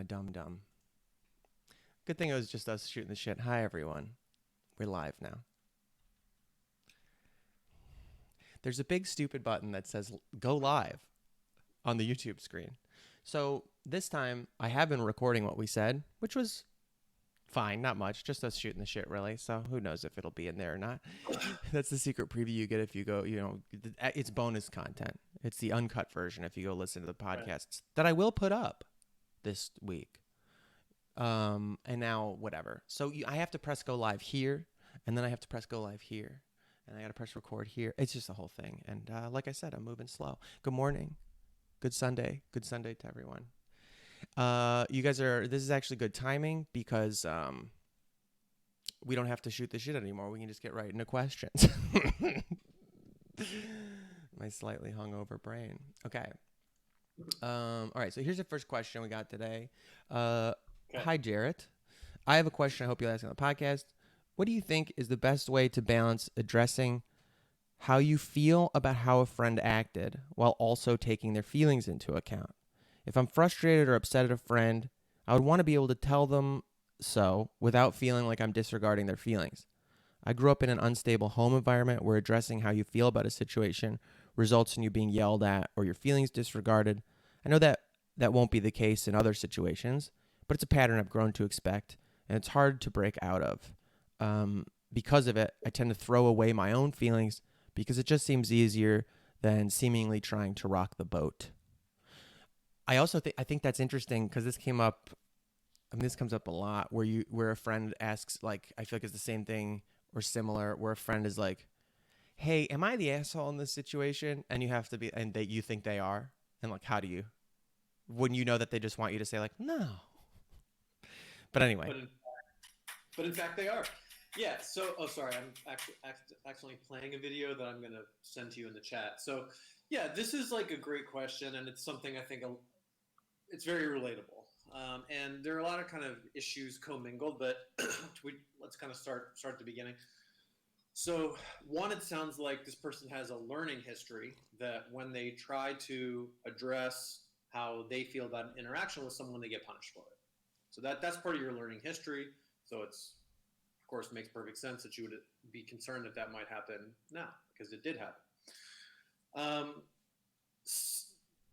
a dum-dum. Good thing it was just us shooting the shit. Hi, everyone. We're live now. There's a big stupid button that says go live on the YouTube screen. So this time I have been recording what we said, which was fine, not much, just us shooting the shit really. So who knows if it'll be in there or not. That's the secret preview you get if you go, it's bonus content. It's the uncut version if you go listen to the podcasts that I will put up this week. And now whatever. So I have to press go live here, and then I have to press go live here, and I got to press record here. It's just a whole thing. And like I said, I'm moving slow. Good morning. Good Sunday. Good Sunday to everyone. You guys this is actually good timing because we don't have to shoot the shit anymore. We can just get right into questions. My slightly hungover brain. Okay. All right. So here's the first question we got today. Okay. Hi, Jarrett. I have a question I hope you'll ask on the podcast. What do you think is the best way to balance addressing how you feel about how a friend acted while also taking their feelings into account? If I'm frustrated or upset at a friend, I would want to be able to tell them so without feeling like I'm disregarding their feelings. I grew up in an unstable home environment where addressing how you feel about a situation results in you being yelled at or your feelings disregarded. I know that won't be the case in other situations, but it's a pattern I've grown to expect, and it's hard to break out of. Because of it, I tend to throw away my own feelings because it just seems easier than seemingly trying to rock the boat. I think that's interesting because this came up. I mean, this comes up a lot where a friend asks, like, I feel like it's the same thing or similar, where a friend is like, "Hey, am I the asshole in this situation?" And you have to be, and you think they are, and like, how do you? Wouldn't you know that they just want you to say like, "No"? But anyway, But in fact, they are. Yeah. So, sorry, I'm actually playing a video that I'm gonna send to you in the chat. So, yeah, this is like a great question, and it's something I think it's very relatable. And there are a lot of kind of issues commingled, but let's kind of start at the beginning. So, one, it sounds like this person has a learning history that when they try to address how they feel about an interaction with someone, they get punished for it. So that's part of your learning history. So it's, of course, makes perfect sense that you would be concerned that might happen now because it did happen. Um,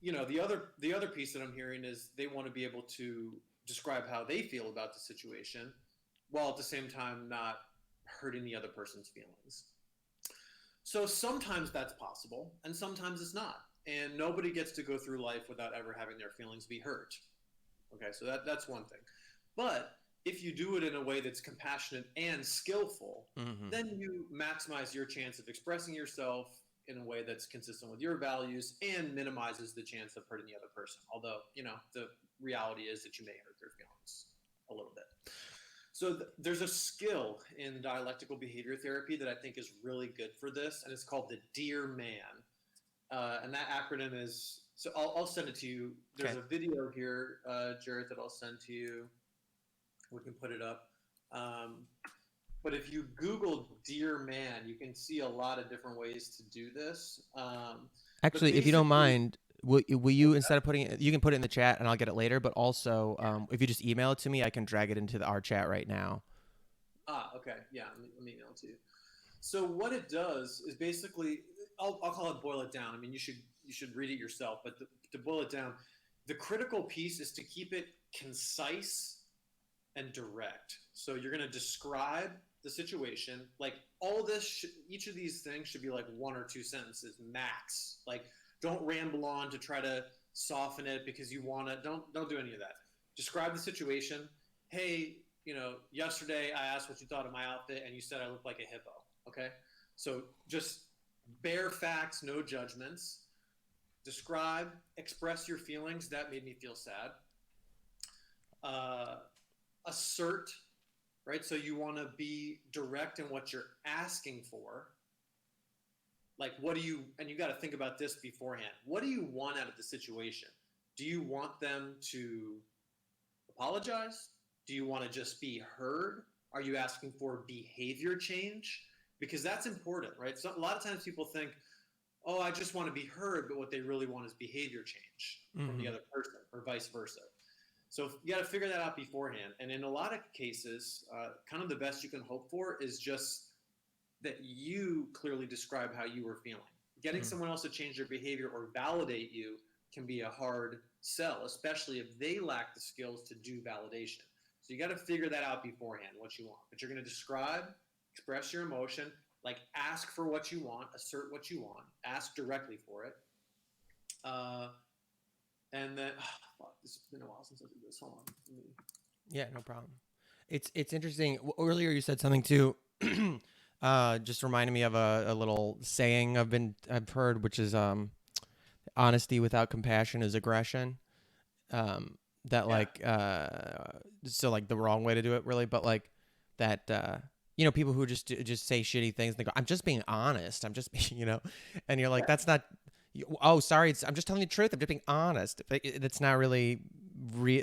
the other piece that I'm hearing is they want to be able to describe how they feel about the situation, while at the same time not hurting the other person's feelings. So sometimes that's possible, and sometimes it's not. And nobody gets to go through life without ever having their feelings be hurt. Okay, so that's one thing. But if you do it in a way that's compassionate and skillful, then you maximize your chance of expressing yourself in a way that's consistent with your values and minimizes the chance of hurting the other person. Although, the reality is that you may hurt their feelings a little bit. So there's a skill in dialectical behavior therapy that I think is really good for this, and it's called the Dear Man. And that acronym is, so I'll send it to you. There's okay. a video here, Jarrett, that I'll send to you. We can put it up. But if you Google Dear Man, you can see a lot of different ways to do this. But Actually, if you don't basically, mind, will you instead of putting it, you can put it in the chat and I'll get it later. But also, if you just email it to me, I can drag it into our chat right now. okay, yeah, let me email it to you. So what it does is basically, I'll call it boil it down. I mean, you should read it yourself, but to boil it down, the critical piece is to keep it concise and direct. So you're going to describe the situation. Like all this, each of these things should be like one or two sentences max. Like don't ramble on to try to soften it because you want to. Don't do any of that. Describe the situation. Hey, yesterday I asked what you thought of my outfit, and you said I look like a hippo. Okay, so just bare facts, no judgments. Describe, express your feelings. That made me feel sad. Uh, Assert, right? So you want to be direct in what you're asking for. Like, and you got to think about this beforehand. What do you want out of the situation? Do you want them to apologize? Do you want to just be heard? Are you asking for behavior change? Because that's important, right? So a lot of times people think, oh, I just want to be heard, but what they really want is behavior change from the Mm-hmm. other person or vice versa. So you got to figure that out beforehand. And in a lot of cases, kind of the best you can hope for is just that you clearly describe how you were feeling. Getting Mm. someone else to change their behavior or validate you can be a hard sell, especially if they lack the skills to do validation. So you got to figure that out beforehand, what you want. But you're going to describe, express your emotion, like ask for what you want, assert what you want, ask directly for it. Uh, and then, fuck, this has been a while since I did this. Hold on. Yeah, no problem. It's interesting. Earlier you said something too. Just reminded me of a little saying I've heard, which is honesty without compassion is aggression. That Yeah, like so like the wrong way to do it really, but like that people who just say shitty things. And they go, I'm just being honest. I'm just being and you're like, yeah. that's not. Oh, sorry. I'm just telling the truth. I'm just being honest. That's not really.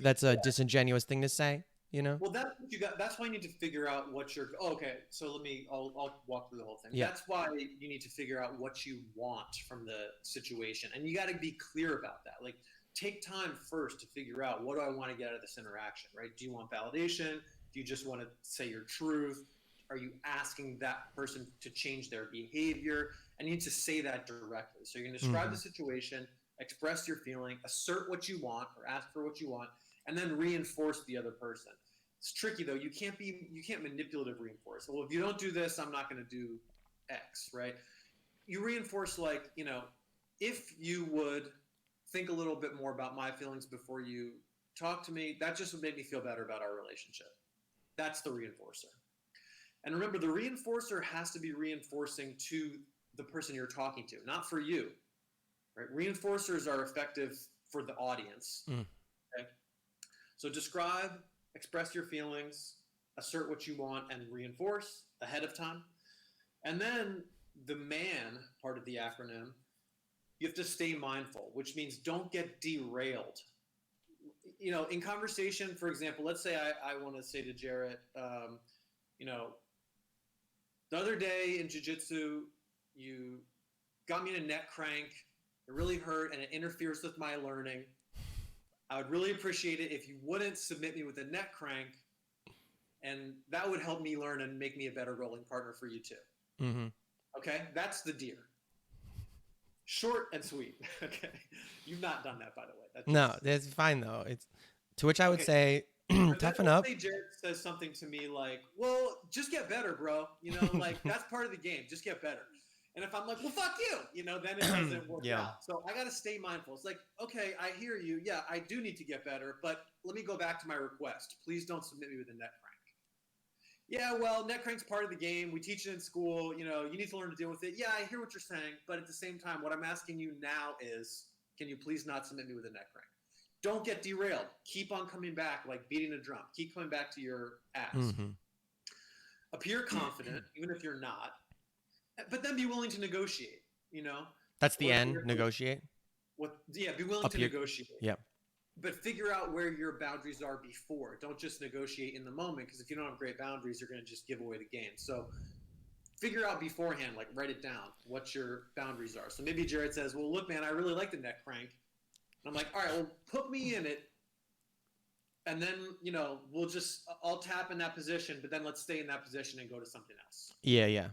That's a disingenuous thing to say. You know. Well, that's what you got. That's why you need to figure out what you're. Oh, okay, so let me. I'll walk through the whole thing. Yeah. That's why you need to figure out what you want from the situation, and you got to be clear about that. Like, take time first to figure out what do I want to get out of this interaction. Right? Do you want validation? Do you just want to say your truth? Are you asking that person to change their behavior? And you need to say that directly. So you're going to describe Mm-hmm. the situation, express your feeling, assert what you want, or ask for what you want, and then reinforce the other person. It's tricky though. You can't manipulative reinforce. Well, if you don't do this, I'm not going to do X, right? You reinforce like, if you would think a little bit more about my feelings before you talk to me, that just would make me feel better about our relationship. That's the reinforcer. And remember, the reinforcer has to be reinforcing to the person you're talking to, not for you. Right? Reinforcers are effective for the audience. Mm. Okay? So describe, express your feelings, assert what you want, and reinforce ahead of time. And then the man part of the acronym, you have to stay mindful, which means don't get derailed. In conversation, for example, let's say I want to say to Jarrett, you know, the other day in jiu-jitsu, you got me in a neck crank. It really hurt and it interferes with my learning. I would really appreciate it if you wouldn't submit me with a neck crank, and that would help me learn and make me a better rolling partner for you too. Mm-hmm. Okay, that's the deer. Short and sweet. Okay, you've not done that, by the way. That's No, just that's fine though. It's to which I would okay. say But then toughen let's up. say Jared says something to me like, "Well, just get better, bro. Like that's part of the game. Just get better." And if I'm like, "Well, fuck you," then it doesn't work Yeah. out. So I got to stay mindful. It's like, okay, I hear you. Yeah, I do need to get better, but let me go back to my request. Please don't submit me with a neck crank. Yeah, well, neck crank's part of the game. We teach it in school. You need to learn to deal with it. Yeah, I hear what you're saying, but at the same time, what I'm asking you now is, can you please not submit me with a neck crank? Don't get derailed. Keep on coming back like beating a drum. Keep coming back to your ask. Mm-hmm. Appear confident, even if you're not, but then be willing to negotiate. You know That's the what? end. Negotiate. What? Yeah, be willing Up to here. negotiate. Yeah. But figure out where your boundaries are before. Don't just negotiate in the moment, because if you don't have great boundaries, you're going to just give away the game. So figure out beforehand, like write it down, what your boundaries are. So maybe Jared says, well, look, man, I really like the neck crank. And I'm like, all right, well, put me in it. And then, I'll tap in that position, but then let's stay in that position and go to something else. Yeah. Yeah.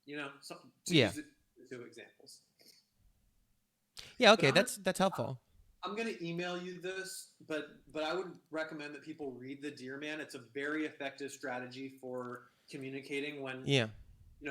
To Yeah. use it, two examples. Yeah. But Okay. That's helpful. I'm going to email you this, but I would recommend that people read the Deer Man. It's a very effective strategy for communicating when, Yeah.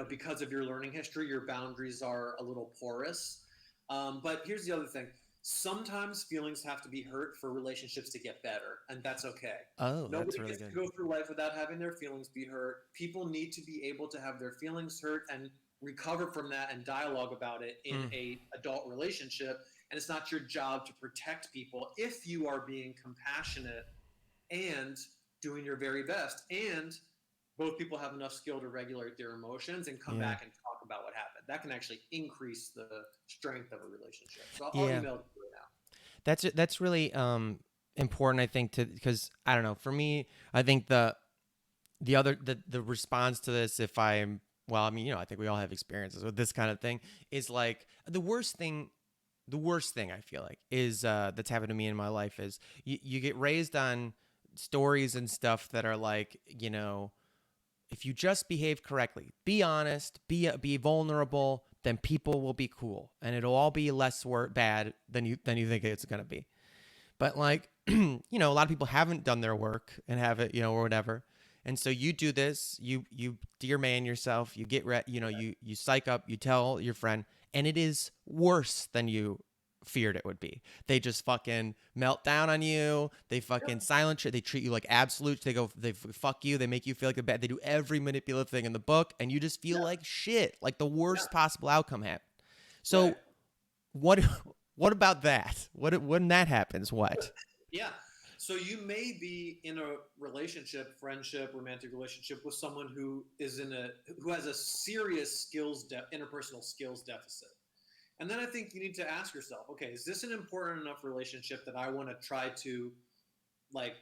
because of your learning history, your boundaries are a little porous. But here's the other thing. Sometimes feelings have to be hurt for relationships to get better, and that's okay. Oh, that's Nobody really gets good. to go through life without having their feelings be hurt. People need to be able to have their feelings hurt and recover from that and dialogue about it in a adult relationship. And it's not your job to protect people if you are being compassionate and doing your very best, and both people have enough skill to regulate their emotions and come Yeah. back and talk about what happened. That can actually increase the strength of a relationship. So I'll Yeah. email you right now. That's really important. I think because I don't know. For me, I think the response to this, if I'm well, I mean, I think we all have experiences with this kind of thing. Is like the worst thing the worst thing I feel like is that's happened to me in my life is you get raised on stories and stuff that are like, if you just behave correctly, be honest, be vulnerable, then people will be cool, and it'll all be less bad than you think it's gonna be. But like, a lot of people haven't done their work and have it, or whatever. And so you do this, you dear man yourself, you get you psych up, you tell your friend, and it is worse than you feared it would be. They just fucking melt down on you. They fucking silence you. They treat you like absolutes. They fuck you. They make you feel like a bad. They do every manipulative thing in the book, and you just feel Yeah. like shit, like the Yeah. worst possible outcome happened. Right. So what what about that? What when that happens? What? Yeah. So you may be in a relationship, friendship, romantic relationship with someone who has a serious interpersonal skills deficit. And then I think you need to ask yourself, okay, is this an important enough relationship that I want to try to like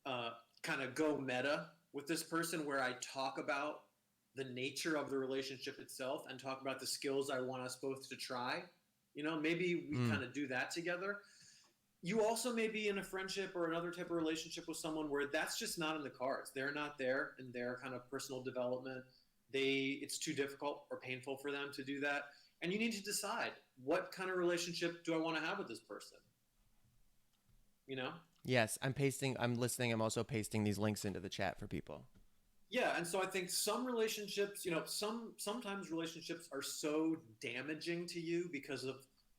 uh, kind of go meta with this person where I talk about the nature of the relationship itself and talk about the skills I want us both to try. Maybe we Mm, kind of do that together. You also may be in a friendship or another type of relationship with someone where that's just not in the cards. They're not there in their kind of personal development. It's too difficult or painful for them to do that. And you need to decide, what kind of relationship do I want to have with this person? You know? yes, I'm pasting. I'm listening. I'm also pasting these links into the chat for people. Yeah, and so I think some relationships, sometimes relationships are so damaging to you because of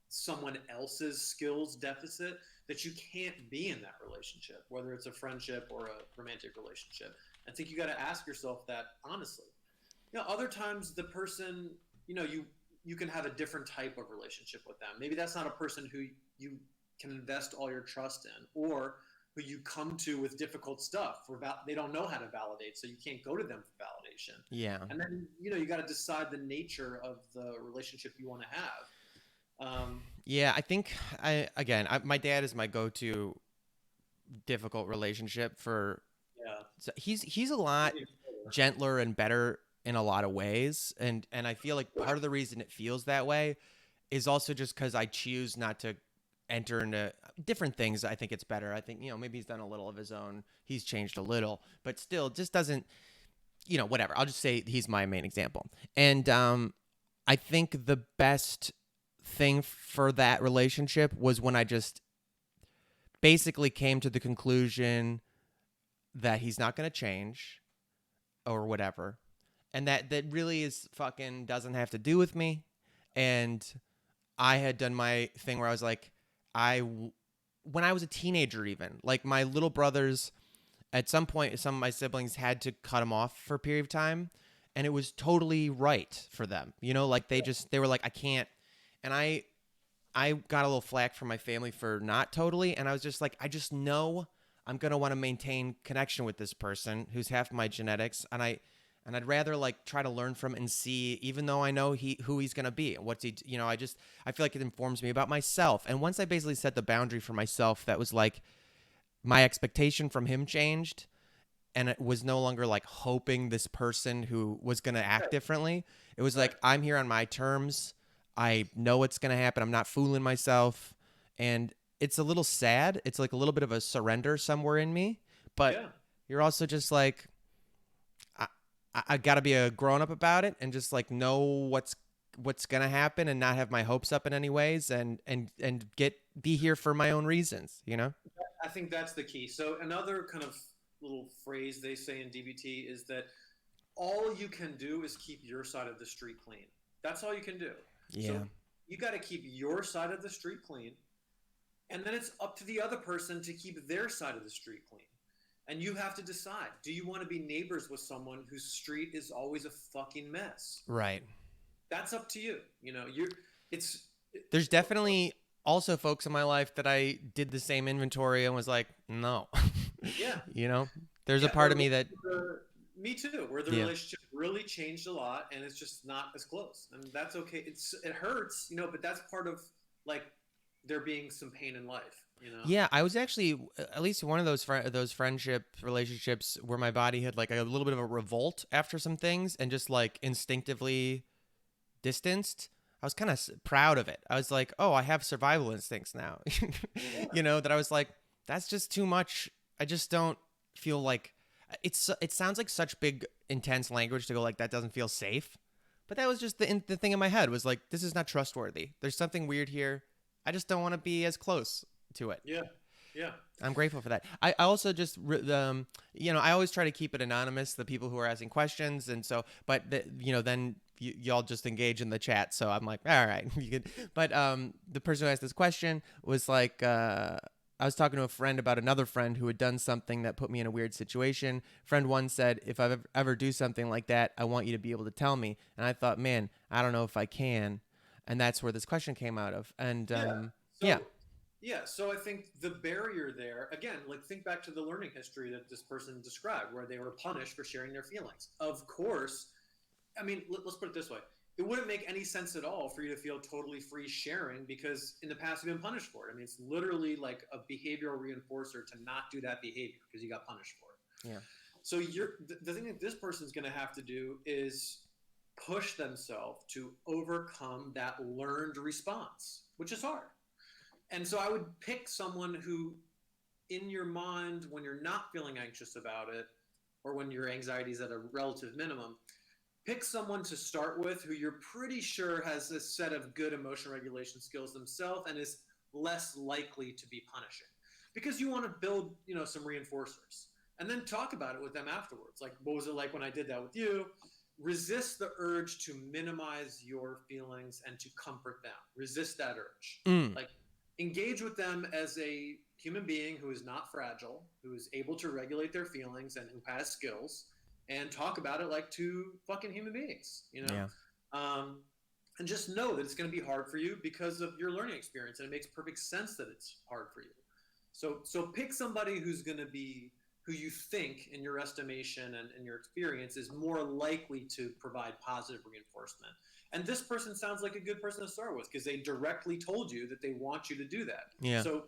someone else's skills deficit that you can't be in that relationship, whether it's a friendship or a romantic relationship. I think you got to ask yourself that honestly. Other times the person, you can have a different type of relationship with them. Maybe that's not a person who you can invest all your trust in, or who you come to with difficult stuff they don't know how to validate, so you can't go to them for validation. Yeah. And then you got to decide the nature of the relationship you want to have. Yeah, I think my dad is my go-to difficult relationship for. Yeah. So he's a lot gentler and better in a lot of ways, and I feel like part of the reason it feels that way is also just because I choose not to enter into different things. I think it's better. I think maybe he's done a little of his own. He's changed a little, but still, just doesn't. Whatever. I'll just say he's my main example, and I think the best thing for that relationship was when I just basically came to the conclusion that he's not going to change or whatever, and that really is fucking doesn't have to do with me. And I had done my thing where I was like, when I was a teenager, even like my little brothers, at some point, some of my siblings had to cut him off for a period of time, and it was totally right for them. Like they were like, I can't, and I got a little flack from my family for not totally, and I was just like, I just know I'm gonna want to maintain connection with this person who's half my genetics, and I'd rather like try to learn from and see, even though I know who he's gonna be, what's he, I feel like it informs me about myself. And once I basically set the boundary for myself, that was like my expectation from him changed, and it was no longer like hoping this person who was going to act Right. differently. It was Right. like, I'm here on my terms. I know what's going to happen. I'm not fooling myself. And it's a little sad. It's like a little bit of a surrender somewhere in me. But Yeah. you're also just like, I, I got to be a grown up about it and just like know what's going to happen and not have my hopes up in any ways, and be here for my own reasons. I think that's the key. So another kind of little phrase they say in DBT is that all you can do is keep your side of the street clean. That's all you can do. So Yeah. you got to keep your side of the street clean, and then it's up to the other person to keep their side of the street clean. And you have to decide, do you want to be neighbors with someone whose street is always a fucking mess? Right. That's up to you. It's There's definitely also folks in my life that I did the same inventory and was like, no. yeah. you know, there's a Yeah, part of me that, me too, where the yeah, relationship really changed a lot, and it's just not as close, and that's okay. It hurts, but that's part of like there being some pain in life. yeah. I was actually at least one of those friendship relationships where my body had like a little bit of a revolt after some things and just like instinctively distanced. I was kind of proud of it. I was like, oh, I have survival instincts now. Yeah. You know, that I was like, that's just too much. I just don't feel like it sounds like such big intense language to go like that doesn't feel safe. But that was just the thing in my head was like, this is not trustworthy. There's something weird here. I just don't want to be as close to it. Yeah. Yeah. I'm grateful for that. I also just, I always try to keep it anonymous, the people who are asking questions. And so, but, then y'all just engage in the chat. So I'm like, all right, you could. But the person who asked this question was like, I was talking to a friend about another friend who had done something that put me in a weird situation. Friend one said, if I ever do something like that, I want you to be able to tell me. And I thought, man, I don't know if I can. And that's where this question came out of. And Yeah. yeah. So, yeah. So I think the barrier there, again, like think back to the learning history that this person described, where they were punished for sharing their feelings. Of course, I mean, let's put it this way. It wouldn't make any sense at all for you to feel totally free sharing because in the past you've been punished for it. I mean, it's literally like a behavioral reinforcer to not do that behavior because you got punished for it. Yeah. So the thing that this person's going to have to do is push themselves to overcome that learned response, which is hard. And so I would pick someone who, in your mind, when you're not feeling anxious about it, or when your anxiety is at a relative minimum, pick someone to start with who you're pretty sure has a set of good emotion regulation skills themselves and is less likely to be punishing because you want to build some reinforcers and then talk about it with them afterwards, like what was it like when I did that with you. Resist the urge to minimize your feelings and to comfort them. Resist that urge. Mm. Like engage with them as a human being who is not fragile, who is able to regulate their feelings and who has skills, and talk about it like two fucking human beings. Yeah. Um, and just know that it's going to be hard for you because of your learning experience, and it makes perfect sense that it's hard for you. So pick somebody who's going to be who you think, in your estimation and in your experience, is more likely to provide positive reinforcement. And this person sounds like a good person to start with because they directly told you that they want you to do that. Yeah. So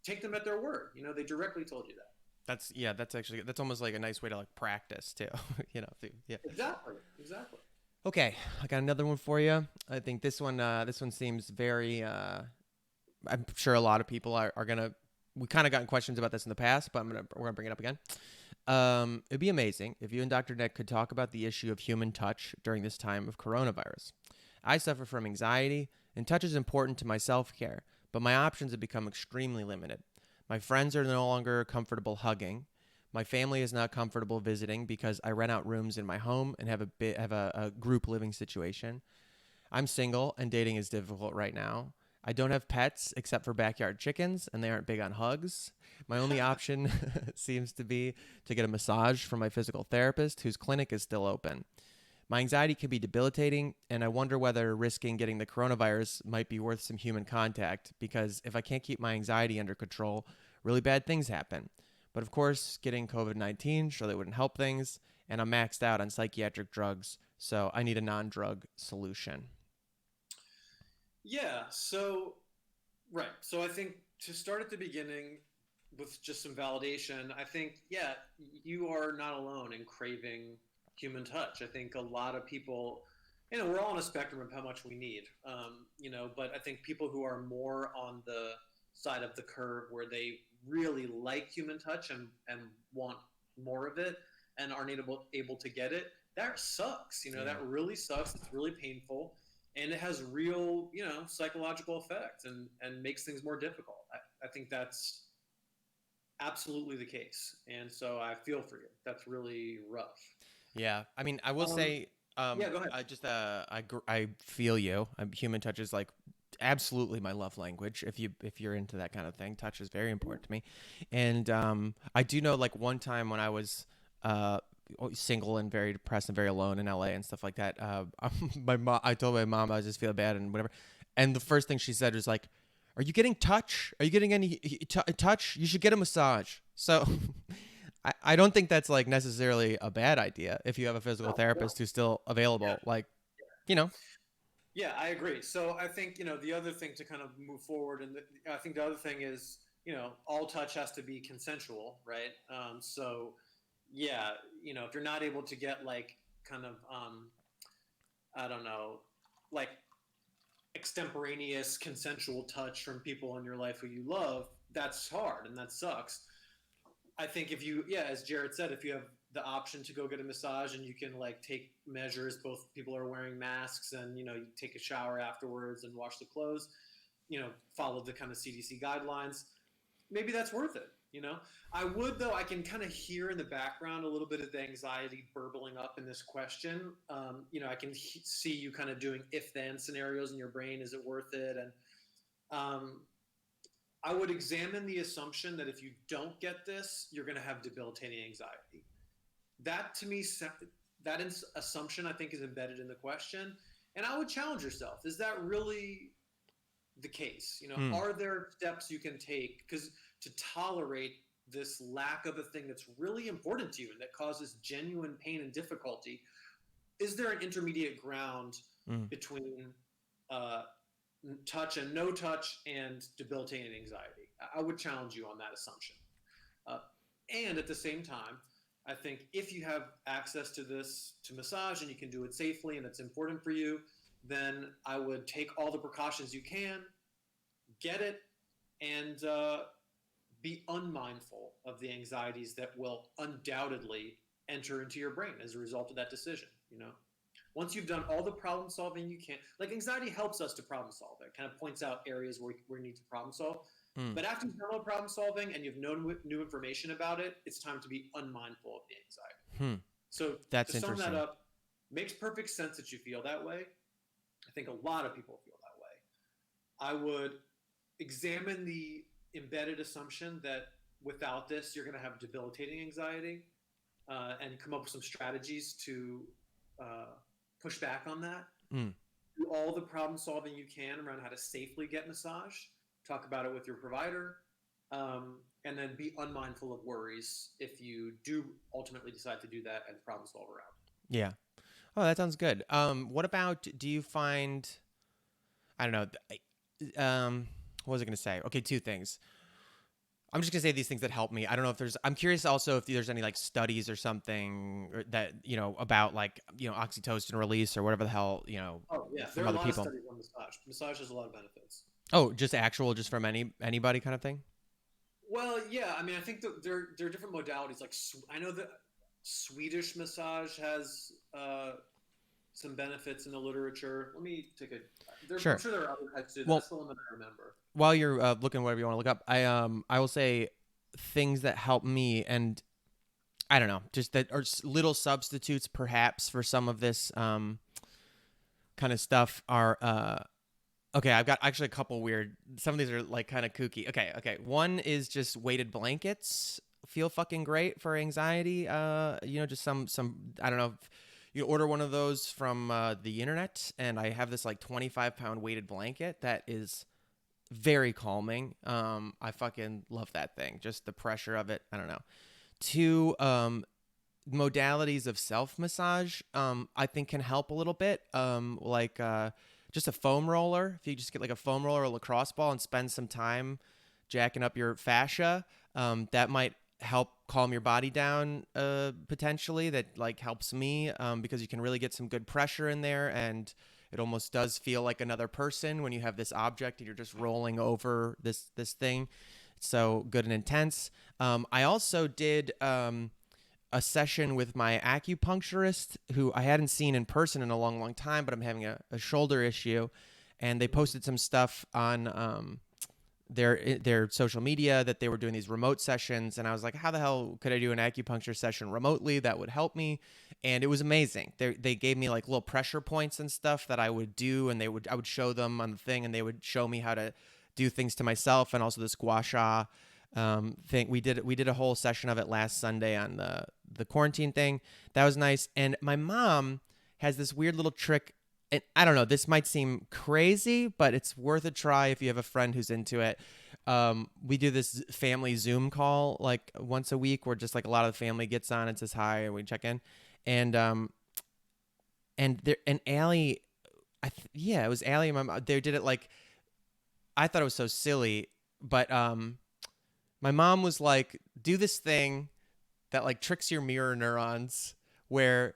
take them at their word. They directly told you that. That's almost like a nice way to like practice too. Yeah. Exactly. Exactly. Okay, I got another one for you. I think this one seems very. I'm sure a lot of people are gonna. We kind of gotten questions about this in the past, but we're gonna bring it up again. It'd be amazing if you and Dr. Nick could talk about the issue of human touch during this time of coronavirus. I suffer from anxiety, and touch is important to my self-care, but my options have become extremely limited. My friends are no longer comfortable hugging. My family is not comfortable visiting because I rent out rooms in my home and have a group living situation. I'm single and dating is difficult right now. I don't have pets except for backyard chickens, and they aren't big on hugs. My only option seems to be to get a massage from my physical therapist, whose clinic is still open. My anxiety can be debilitating, and I wonder whether risking getting the coronavirus might be worth some human contact, because if I can't keep my anxiety under control, really bad things happen. But of course, getting COVID-19 surely wouldn't help things, and I'm maxed out on psychiatric drugs, so I need a non-drug solution. Yeah. So, right. So I think to start at the beginning with just some validation, I think, yeah, you are not alone in craving human touch. I think a lot of people, we're all on a spectrum of how much we need, but I think people who are more on the side of the curve where they really like human touch and want more of it and aren't able to get it, that sucks. Yeah. That really sucks. It's really painful, and it has real, psychological effects and makes things more difficult. I think that's absolutely the case, and so I feel for you. That's really rough. Yeah, I mean, I will Um, say, yeah, go ahead. I feel you. Human touch is like absolutely my love language. If you're into that kind of thing, touch is very important to me. And I do know like one time when I was single and very depressed and very alone in LA and stuff like that. I told my mom I was just feeling bad and whatever, and the first thing she said was like, "Are you getting touch? Are you getting any touch? You should get a massage." So. I don't think that's like necessarily a bad idea if you have a physical No, no. therapist who's still Yeah, available. Like, you know, yeah, I agree. So I think the other thing to kind of move forward, and I think the other thing is all touch has to be consensual, right? So yeah, if you're not able to get like kind of I don't know, like extemporaneous consensual touch from people in your life who you love, that's hard and that sucks. I think if you, yeah, as Jared said, if you have the option to go get a massage and you can like take measures, both people are wearing masks and you take a shower afterwards and wash the clothes, follow the kind of CDC guidelines, maybe that's worth it. I would, though, I can kind of hear in the background a little bit of the anxiety burbling up in this question. I can see you kind of doing if then scenarios in your brain. Is it worth it? And um, I would examine the assumption that if you don't get this, you're going to have debilitating anxiety. That to me, that assumption I think is embedded in the question. And I would challenge yourself: is that really the case? Hmm. Are there steps you can take because to tolerate this lack of a thing that's really important to you and that causes genuine pain and difficulty? Is there an intermediate ground Hmm. between uh, touch and no touch and debilitating anxiety? I would challenge you on that assumption. Uh, and at the same time, I think if you have access to this to massage and you can do it safely and it's important for you, then I would take all the precautions you can, get it, and be unmindful of the anxieties that will undoubtedly enter into your brain as a result of that decision. Once you've done all the problem solving you can, like anxiety helps us to problem solve. It kind of points out areas where we need to problem solve. Hmm. But after you've done all the problem solving and you've known new information about it, it's time to be unmindful of the anxiety. Hmm. So to That's sum that interesting. up, makes perfect sense that you feel that way. I think a lot of people feel that way. I would examine the embedded assumption that without this, you're going to have debilitating anxiety and come up with some strategies to uh, push back on that. Hmm. Do all the problem solving you can around how to safely get massage. Talk about it with your provider. And then be unmindful of worries if you do ultimately decide to do that and problem solve around. Yeah. Oh, that sounds good. What about, do you find, I don't know, what was I going to say? Okay, two things. I'm just gonna say these things that help me. I don't know if there's. I'm curious also if there's any like studies or something that about like oxytocin release or whatever the hell Oh yeah, there from are a other lot of people. studies on massage. Massage has a lot of benefits. Oh, just actual, just from anybody kind of thing. Well, yeah, I mean, I think that there are different modalities. Like I know that Swedish massage has some benefits in the literature. Let me take a. I'm Sure. sure there are other types too. Well, That's the one that I remember. while you're looking whatever you want to look up, I will say things that help me, and I don't know, just that are little substitutes perhaps for some of this kind of stuff are okay, I've got actually a couple weird. Some of these are like kind of kooky. Okay. One is just weighted blankets. Feel fucking great for anxiety. Just some. I don't know. You order one of those from the internet, and I have this like 25-pound weighted blanket that is very calming. I fucking love that thing. Just the pressure of it. I don't know. Two, modalities of self massage I think can help a little bit like just a foam roller. If you just get like a foam roller or a lacrosse ball and spend some time jacking up your fascia, that might help calm your body down potentially. That like helps me because you can really get some good pressure in there, and it almost does feel like another person when you have this object and you're just rolling over this thing. It's so good and intense. I also did a session with my acupuncturist who I hadn't seen in person in a long, long time, but I'm having a shoulder issue. And they Mhm. posted some stuff on their social media that they were doing these remote sessions. And I was like, how the hell could I do an acupuncture session remotely that would help me? And it was amazing. They gave me like little pressure points and stuff that I would do, and I would show them on the thing, and they would show me how to do things to myself, and also the gua sha thing. We did a whole session of it last Sunday on the quarantine thing. That was nice. And my mom has this weird little trick. And I don't know, this might seem crazy, but it's worth a try if you have a friend who's into it. We do this family Zoom call like once a week where just like a lot of the family gets on and says hi and we check in. And Allie, yeah, it was Allie and my mom. They did it like, I thought it was so silly, but my mom was like, do this thing that like tricks your mirror neurons where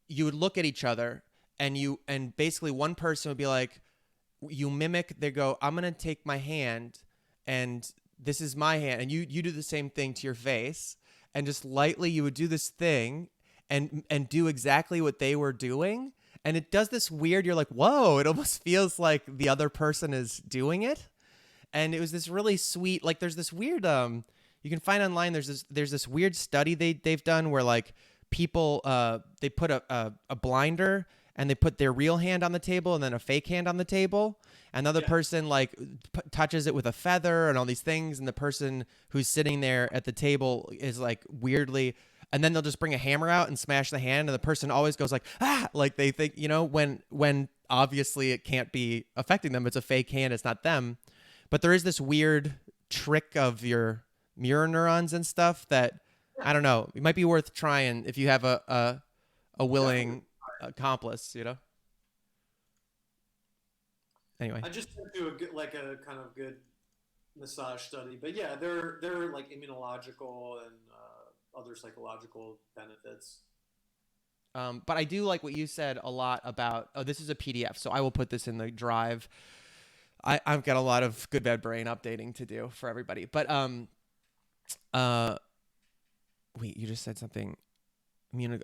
you would look at each other and basically one person would be like, you mimic. They go, I'm gonna take my hand, and this is my hand, and you do the same thing to your face, and just lightly you would do this thing, and do exactly what they were doing, and it does this weird. You're like, whoa! It almost feels like the other person is doing it, and it was this really sweet. Like, there's this weird you can find online. There's this weird study they've done where, like, people they put a blinder, and they put their real hand on the table and then a fake hand on the table. Another Yeah. person, like, touches it with a feather and all these things, and the person who's sitting there at the table is like weirdly. And then they'll just bring a hammer out and smash the hand, and the person always goes like, ah, like they think, when obviously it can't be affecting them. It's a fake hand, it's not them. But there is this weird trick of your mirror neurons and stuff that, Yeah. I don't know. It might be worth trying if you have a Definitely. willing accomplice. Anyway, I just went to a good, like a kind of good massage study, but yeah, there are like immunological and other psychological benefits. but I do like what you said a lot about. Oh, this is a PDF, so I will put this in the drive. I've got a lot of good bad brain updating to do for everybody. But uh, wait, you just said something.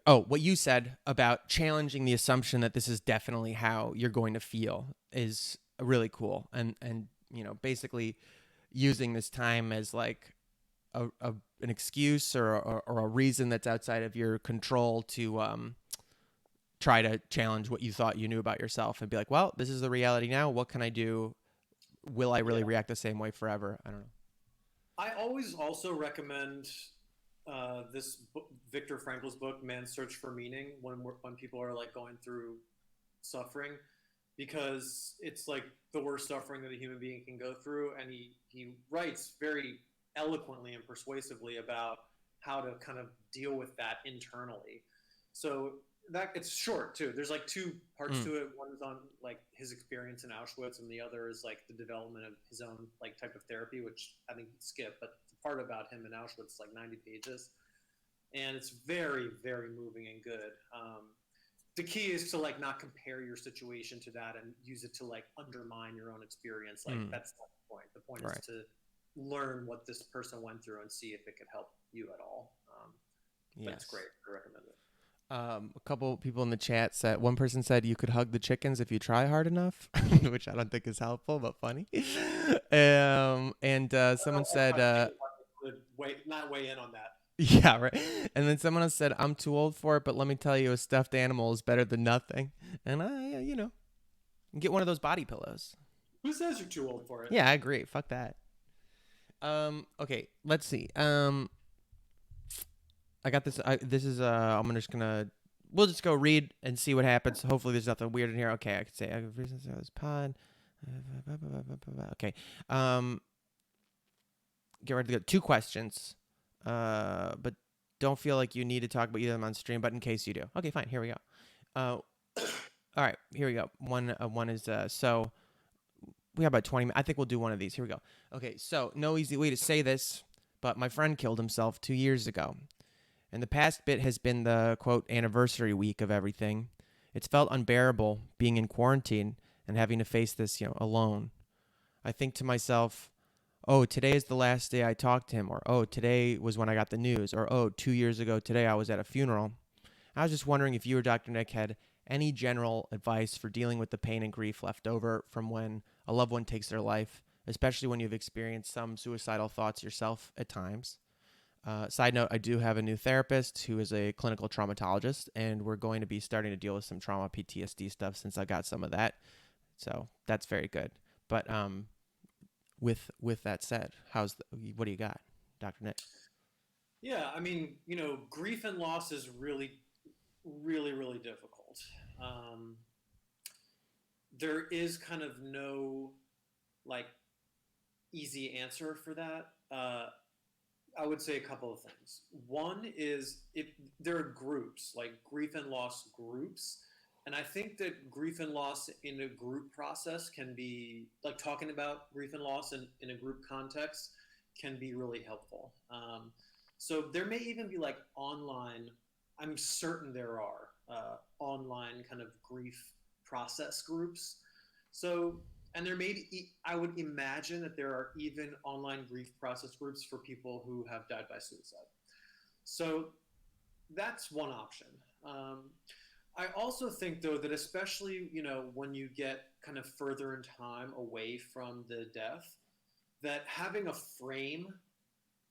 Oh, what you said about challenging the assumption that this is definitely how you're going to feel is really cool, and basically using this time as like an excuse or a reason that's outside of your control to try to challenge what you thought you knew about yourself and be like, well, this is the reality now. What can I do? Will I really Yeah. react the same way forever? I don't know. I always also recommend this book, Viktor Frankl's book, Man's Search for Meaning, when people are like going through suffering, because it's like the worst suffering that a human being can go through, and he writes very eloquently and persuasively about how to kind of deal with that internally. So that it's short too. There's like two parts Mm, to it. One is on like his experience in Auschwitz, and the other is like the development of his own like type of therapy, which I think he'd skip. But the part about him in Auschwitz is like 90 pages, and it's very very moving and good. The key is to like not compare your situation to that and use it to like undermine your own experience. Like mm, that's not the point. The point is right. to learn what this person went through and see if it could help you at all. But it's Yes. great. I recommend it. A couple people in the chat said, one person said you could hug the chickens if you try hard enough, which I don't think is helpful, but funny. And I don't someone know if said, I think would not weigh in on that. yeah, right. And then someone else said, I'm too old for it, but let me tell you, a stuffed animal is better than nothing. And get one of those body pillows. Who says you're too old for it? Yeah, I agree. Fuck that. Okay, let's see. I got this. This is. I'm just gonna. We'll just go read and see what happens. Hopefully, there's nothing weird in here. Okay, I could say reasons for this pod. Okay. Get ready to go. Two questions. But don't feel like you need to talk about either of them on stream. But in case you do, okay, fine. Here we go. All right, here we go. One is so we have about 20 minutes. I think we'll do one of these. Here we go. Okay, so no easy way to say this, but my friend killed himself 2 years ago. And the past bit has been the, quote, anniversary week of everything. It's felt unbearable being in quarantine and having to face this, alone. I think to myself, oh, today is the last day I talked to him, or oh, today was when I got the news, or oh, 2 years ago today I was at a funeral. I was just wondering if you or Dr. Nick had any general advice for dealing with the pain and grief left over from when a loved one takes their life, especially when you've experienced some suicidal thoughts yourself at times. Side note, I do have a new therapist who is a clinical traumatologist, and we're going to be starting to deal with some trauma PTSD stuff since I got some of that. So that's very good. But with that said, what do you got, Dr. Nick? Yeah, I mean, grief and loss is really, really, really difficult. Um, there is kind of no like easy answer for that. I would say a couple of things. One is if there are groups, like grief and loss groups. And I think that grief and loss in a group process can be like talking about grief and loss in a group context can be really helpful. So there may even be like online, I'm certain there are online kind of grief process groups. So And there may be, I would imagine that there are even online grief process groups for people who have died by suicide. So that's one option. Um, I also think, though, that especially, when you get kind of further in time away from the death, that having a frame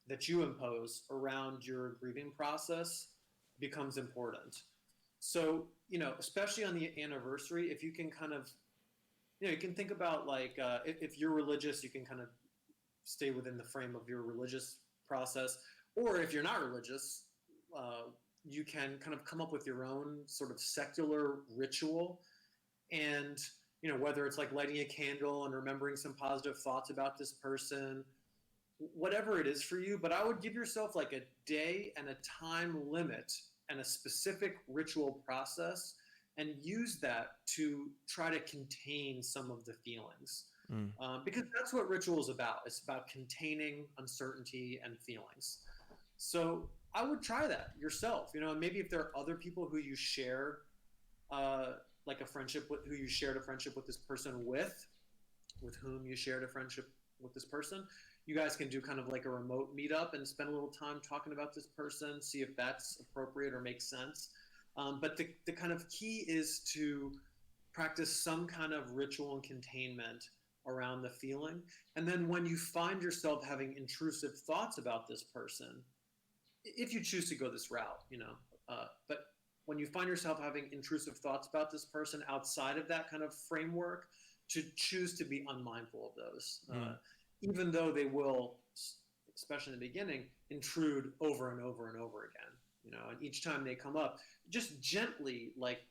that you impose around your grieving process becomes important. So, especially on the anniversary, if you can kind of, you can think about like, if you're religious, you can kind of stay within the frame of your religious process. Or if you're not religious, uh, you can kind of come up with your own sort of secular ritual. And, whether it's like lighting a candle and remembering some positive thoughts about this person, whatever it is for you. But I would give yourself like a day and a time limit and a specific ritual process, and use that to try to contain some of the feelings. Mm. Because that's what ritual is about. It's about containing uncertainty and feelings. So I would try that yourself, and maybe if there are other people who you share, uh, like a friendship with, who you shared a friendship with this person with whom you shared a friendship with this person, you guys can do kind of like a remote meetup and spend a little time talking about this person, see if that's appropriate or makes sense. But the kind of key is to practice some kind of ritual and containment around the feeling. And then when you find yourself having intrusive thoughts about this person, if you choose to go this route, but when you find yourself having intrusive thoughts about this person outside of that kind of framework, to choose to be unmindful of those, Mm. even though they will, especially in the beginning, intrude over and over and over again. And each time they come up, just gently like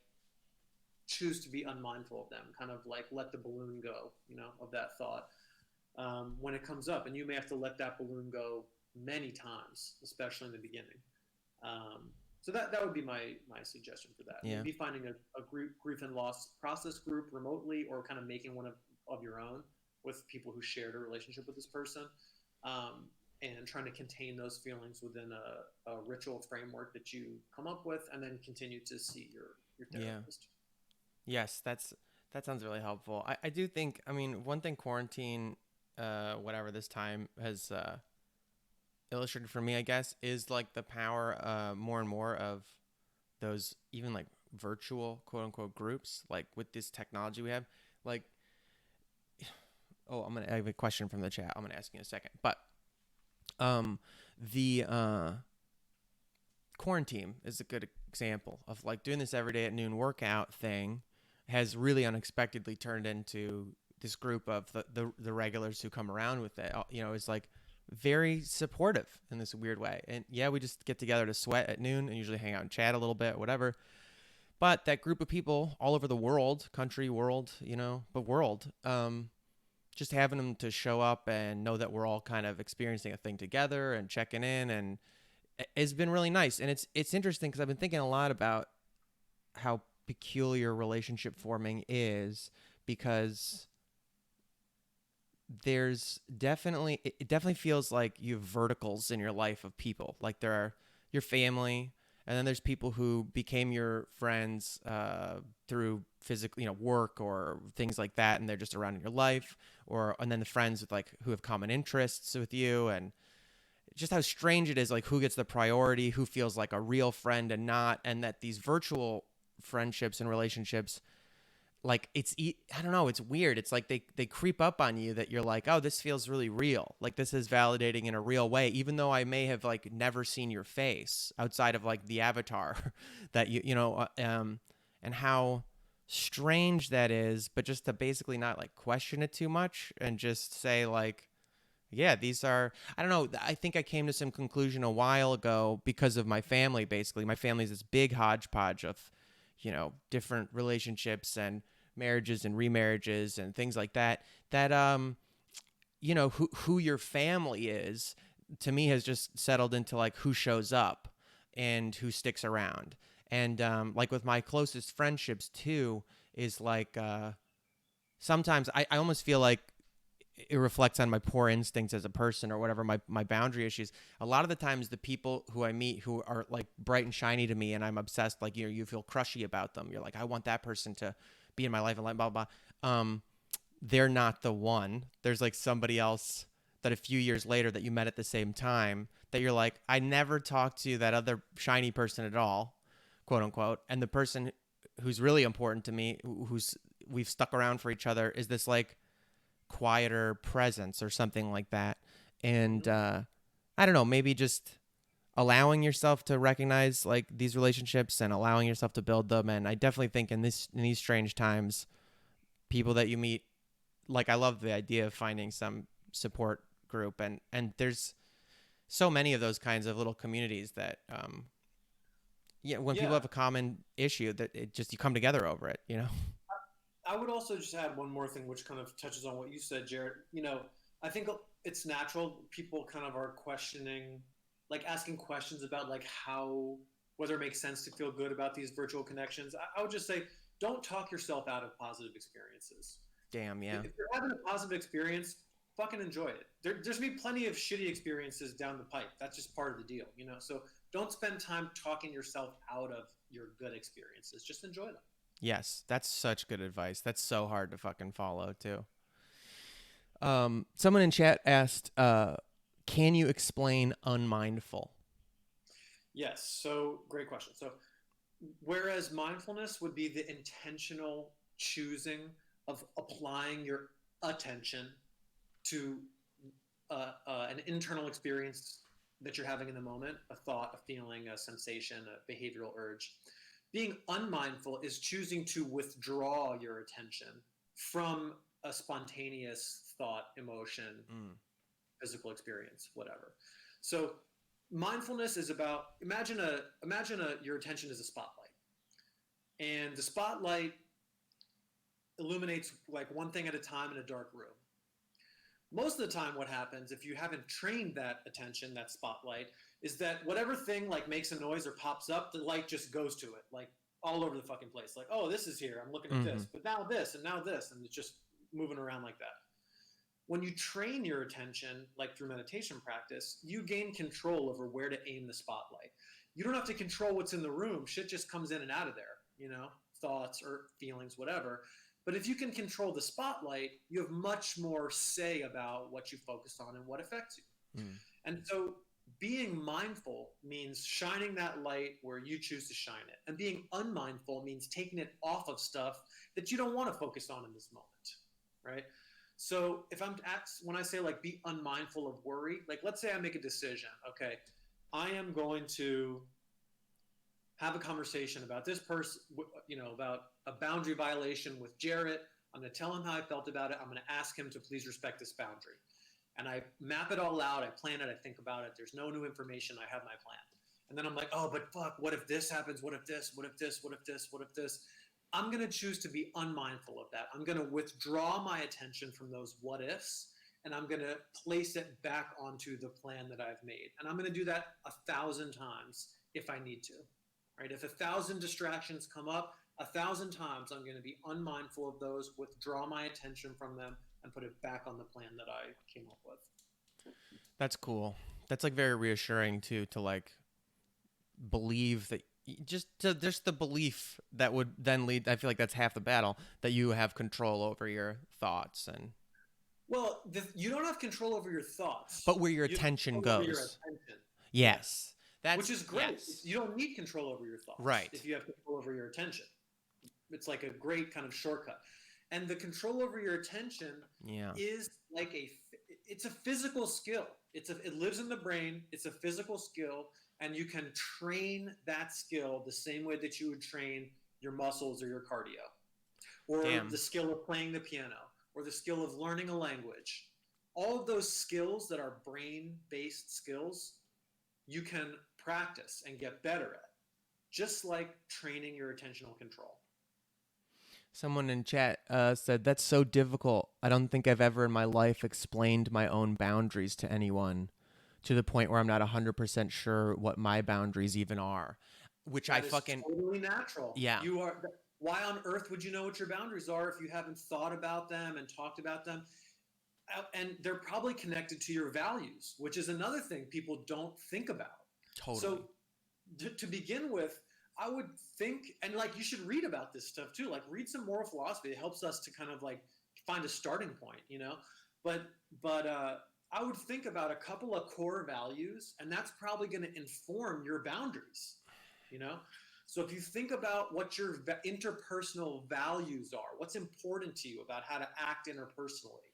choose to be unmindful of them, kind of like let the balloon go, of that thought when it comes up. And you may have to let that balloon go many times, especially in the beginning. So that would be my suggestion for that. Yeah. Maybe finding a grief and loss process group remotely, or kind of making one of your own with people who shared a relationship with this person, and trying to contain those feelings within a ritual framework that you come up with, and then continue to see your Yeah. therapist. Yes, that sounds really helpful. I do think, I mean, one thing quarantine, whatever this time has illustrated for me, I guess, is like the power more and more of those even like virtual quote unquote groups, like with this technology we have. Like, oh, I have a question from the chat. I'm gonna ask you in a second. But um the quarantine is a good example of like doing this every day at noon workout thing has really unexpectedly turned into this group of the regulars who come around with it. Is like very supportive in this weird way. And yeah, we just get together to sweat at noon and usually hang out and chat a little bit, whatever. But that group of people all over the world, country, world, but world, just having them to show up and know that we're all kind of experiencing a thing together and checking in, and has been really nice. And it's interesting because I've been thinking a lot about how peculiar relationship forming is, because it definitely feels like you have verticals in your life of people. Like there are your family, and then there's people who became your friends through physical, work or things like that, and they're just around in your life. And then the friends with like who have common interests with you, and just how strange it is, like who gets the priority, who feels like a real friend and not, and that these virtual friendships and relationships, like I don't know, it's weird. It's like they creep up on you that you're like, oh, this feels really real. Like this is validating in a real way, even though I may have like never seen your face outside of like the avatar that and how strange that is. But just to basically not like question it too much and just say like, yeah, these are, I don't know. I think I came to some conclusion a while ago because of my family. Basically, my family's this big hodgepodge of, different relationships and marriages and remarriages and things like that. That, who your family is, to me, has just settled into like who shows up and who sticks around. And like with my closest friendships too, is like sometimes I almost feel like it reflects on my poor instincts as a person or whatever, my boundary issues. A lot of the times the people who I meet who are like bright and shiny to me and I'm obsessed, like, you feel crushy about them. You're like, I want that person to be in my life and like blah, blah, blah. they're not the one. There's like somebody else that a few years later that you met at the same time that you're like, I never talked to that other shiny person at all, quote unquote. And the person who's really important to me, who's we've stuck around for each other, is this like quieter presence or something like that. And I don't know, maybe just allowing yourself to recognize like these relationships and allowing yourself to build them. And I definitely think in these strange times, people that you meet, like I love the idea of finding some support group, and there's so many of those kinds of little communities that yeah, when people Yeah, have a common issue, that it just you come together over it, you know. I would also just add one more thing, which kind of touches on what you said, Jared. I think it's natural. People kind of are questioning, like asking questions about like how whether it makes sense to feel good about these virtual connections. I would just say, don't talk yourself out of positive experiences. Damn, yeah. If you're having a positive experience, fucking enjoy it. There's gonna be plenty of shitty experiences down the pipe. That's just part of the deal, you know. So don't spend time talking yourself out of your good experiences. Just enjoy them. Yes, that's such good advice. That's so hard to fucking follow too. Someone in chat asked, can you explain unmindful? Yes. So great question. So whereas mindfulness would be the intentional choosing of applying your attention to an internal experience that you're having in the moment, a thought, a feeling, a sensation, a behavioral urge. Being unmindful is choosing to withdraw your attention from a spontaneous thought, emotion, Mm. physical experience, whatever. So mindfulness is about imagine your attention is a spotlight, and the spotlight illuminates like one thing at a time in a dark room. Most of the time what happens if you haven't trained that attention, that spotlight, is that whatever thing like makes a noise or pops up, the light just goes to it like all over the fucking place. Like, oh, this is here, I'm looking at Mm-hmm. this, but now this and now this, and it's just moving around like that. When you train your attention, like through meditation practice, you gain control over where to aim the spotlight. You don't have to control what's in the room. Shit just comes in and out of there, thoughts or feelings, whatever. But if you can control the spotlight, you have much more say about what you focus on and what affects you. Mm. And so being mindful means shining that light where you choose to shine it. And being unmindful means taking it off of stuff that you don't want to focus on in this moment, right? So if when I say like be unmindful of worry, like let's say I make a decision, okay, I am going to have a conversation about this person, about a boundary violation with Jarrett. I'm going to tell him how I felt about it. I'm going to ask him to please respect this boundary. And I map it all out. I plan it. I think about it. There's no new information. I have my plan. And then I'm like, oh, but fuck, what if this happens? What if this? What if this? What if this? What if this? I'm going to choose to be unmindful of that. I'm going to withdraw my attention from those what ifs, and I'm going to place it back onto the plan that I've made. And I'm going to do that 1,000 times if I need to. Right? If 1,000 distractions come up, 1,000 times I'm going to be unmindful of those, withdraw my attention from them, and put it back on the plan that I came up with. That's cool. That's like very reassuring too, to like believe that just the belief that would then lead. I feel like that's half the battle, that you have control over your thoughts and Well, you don't have control over your thoughts. but where your You have attention control over your goes. attention. Yeah. Yes. Which That's is great. yes. You don't need control over your thoughts Right. if you have control over your attention. It's like a great kind of shortcut. And the control over your attention Yeah. is like it's a physical skill. It lives in the brain. It's a physical skill, and you can train that skill the same way that you would train your muscles or your cardio, or the Damn. skill of playing the piano, or the skill of learning a language. All of those skills that are brain-based skills, you can practice and get better at, just like training your attentional control. Someone in chat said, that's so difficult. I don't think I've ever in my life explained my own boundaries to anyone to the point where I'm not 100% sure what my boundaries even are. Which That I is fucking, totally natural. yeah, You are. Why on earth would you know what your boundaries are if you haven't thought about them and talked about them? And they're probably connected to your values, which is another thing people don't think about. totally. So to begin with, I would think, and like you should read about this stuff too. Like read some moral philosophy. It helps us to kind of like find a starting point, you know. But I would think about a couple of core values, and that's probably going to inform your boundaries, you know. So if you think about what your interpersonal values are, what's important to you about how to act interpersonally,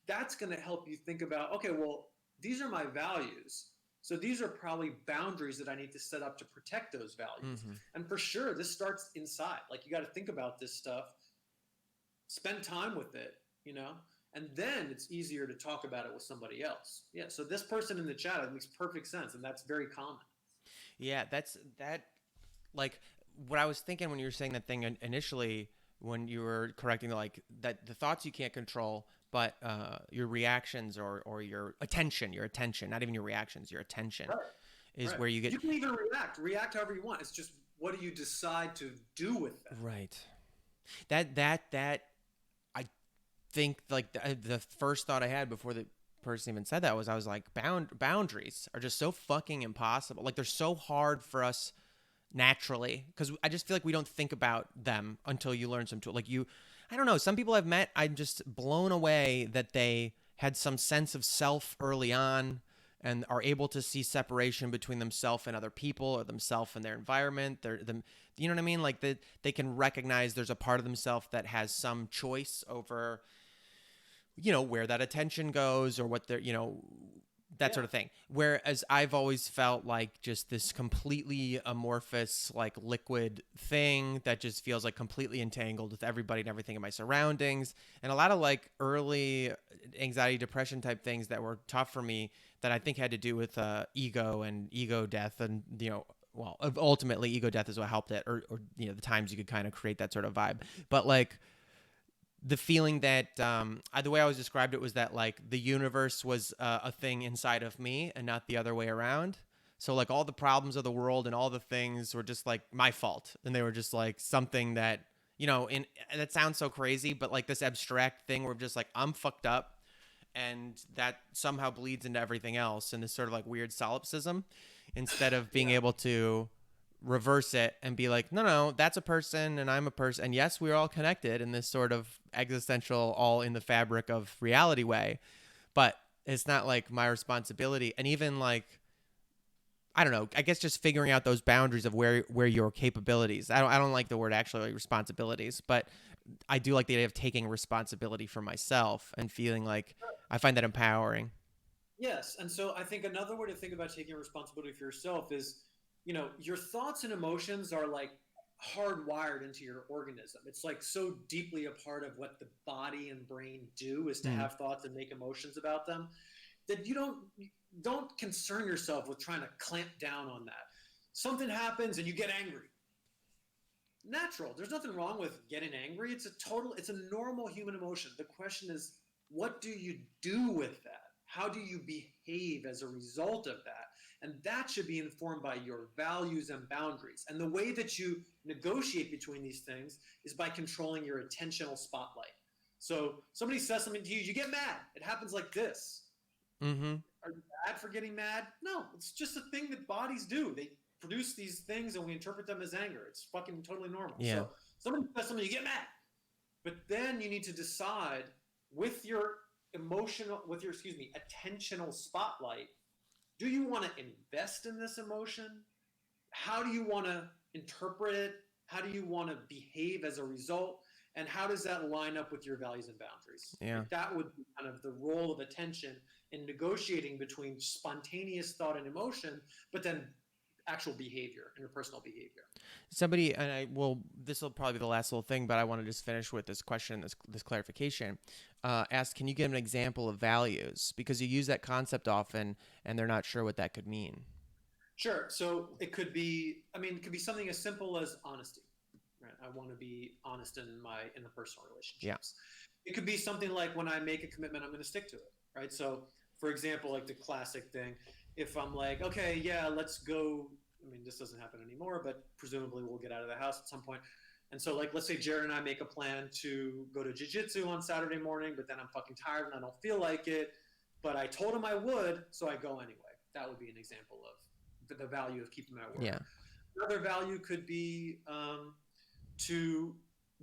that's going to help you think about, okay, well, these are my values. So these are probably boundaries that I need to set up to protect those values. Mm-hmm. And for sure, this starts inside. Like you got to think about this stuff, spend time with it, you know, and then it's easier to talk about it with somebody else. Yeah. So this person in the chat, it makes perfect sense, and that's very common. Yeah, that's that. Like what I was thinking when you were saying that thing initially, when you were correcting like that the thoughts you can't control, but your reactions or your attention, not even your reactions, your attention Right. is Right. where you get You can even react however you want. It's just what do you decide to do with that? right. That I think like the first thought I had before the person even said that was I was like boundaries are just so fucking impossible. Like they're so hard for us naturally because I just feel like we don't think about them until you learn some tool. Like you, I don't know. Some people I've met, I'm just blown away that they had some sense of self early on and are able to see separation between themselves and other people or themselves and their environment. They're them, you know what I mean? Like they can recognize there's a part of themselves that has some choice over, you know, where that attention goes or what they're, you know, that Yeah. sort of thing. Whereas I've always felt like just this completely amorphous, like liquid thing that just feels like completely entangled with everybody and everything in my surroundings. And a lot of like early anxiety, depression type things that were tough for me that I think had to do with ego and ego death. And, you know, well, ultimately ego death is what helped it or you know, the times you could kind of create that sort of vibe. But like, the feeling that the way I was described it was that like the universe was a thing inside of me and not the other way around. So like all the problems of the world and all the things were just like my fault, and they were just like something that you know. And that sounds so crazy, but like this abstract thing where just like I'm fucked up, and that somehow bleeds into everything else, and this sort of like weird solipsism, instead of being Yeah. able to reverse it and be like, no, no, that's a person and I'm a person. And yes, we're all connected in this sort of existential, all in the fabric of reality way. But it's not like my responsibility. And even like, I don't know, I guess just figuring out those boundaries of where your capabilities. I don't like the word actually like responsibilities, but I do like the idea of taking responsibility for myself and feeling like I find that empowering. Yes, and so I think another way to think about taking responsibility for yourself is, you know, your thoughts and emotions are like hardwired into your organism. It's like so deeply a part of what the body and brain do is to Mm. have thoughts and make emotions about them that you don't concern yourself with trying to clamp down on that. Something happens and you get angry. Natural. There's nothing wrong with getting angry. It's a normal human emotion. The question is, what do you do with that? How do you behave as a result of that? And that should be informed by your values and boundaries. And the way that you negotiate between these things is by controlling your attentional spotlight. So somebody says something to you, you get mad. It happens like this. Mm-hmm. Are you bad for getting mad? No, it's just a thing that bodies do. They produce these things and we interpret them as anger. It's fucking totally normal. Yeah. So somebody says something, you get mad. But then you need to decide with your attentional spotlight, do you want to invest in this emotion? How do you want to interpret it? How do you want to behave as a result? And how does that line up with your values and boundaries? Yeah. Like that would be kind of the role of attention in negotiating between spontaneous thought and emotion, but then actual behavior, interpersonal behavior. Somebody, and I will, this will probably be the last little thing, but I want to just finish with this question, this clarification. Asked, can you give an example of values? Because you use that concept often and they're not sure what that could mean. Sure. So it could be, I mean, it could be something as simple as honesty. Right? I want to be honest in my interpersonal Yeah. relationships. It could be something like when I make a commitment, I'm going to stick to it. Right. So, for example, like the classic thing, if I'm like, okay, yeah, let's go. I mean, this doesn't happen anymore, but presumably we'll get out of the house at some point. And so, like, let's say Jared and I make a plan to go to jiu-jitsu on Saturday morning, but then I'm fucking tired and I don't feel like it. But I told him I would, so I go anyway. That would be an example of the value of keeping my word. Yeah. Another value could be to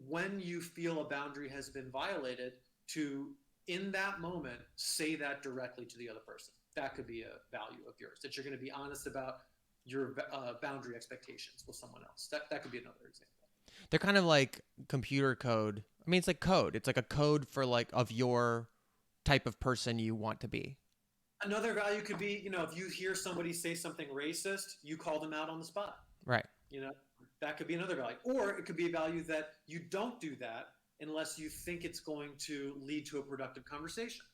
when you feel a boundary has been violated, to, in that moment, say that directly to the other person. That could be a value of yours, that you're going to be honest about your boundary expectations with someone else. That could be another example. They're kind of like computer code. I mean, it's like code. It's like a code for like of your type of person you want to be. Another value could be, if you hear somebody say something racist, you call them out on the spot. Right. You know, that could be another value. Or it could be a value that you don't do that unless you think it's going to lead to a productive conversation.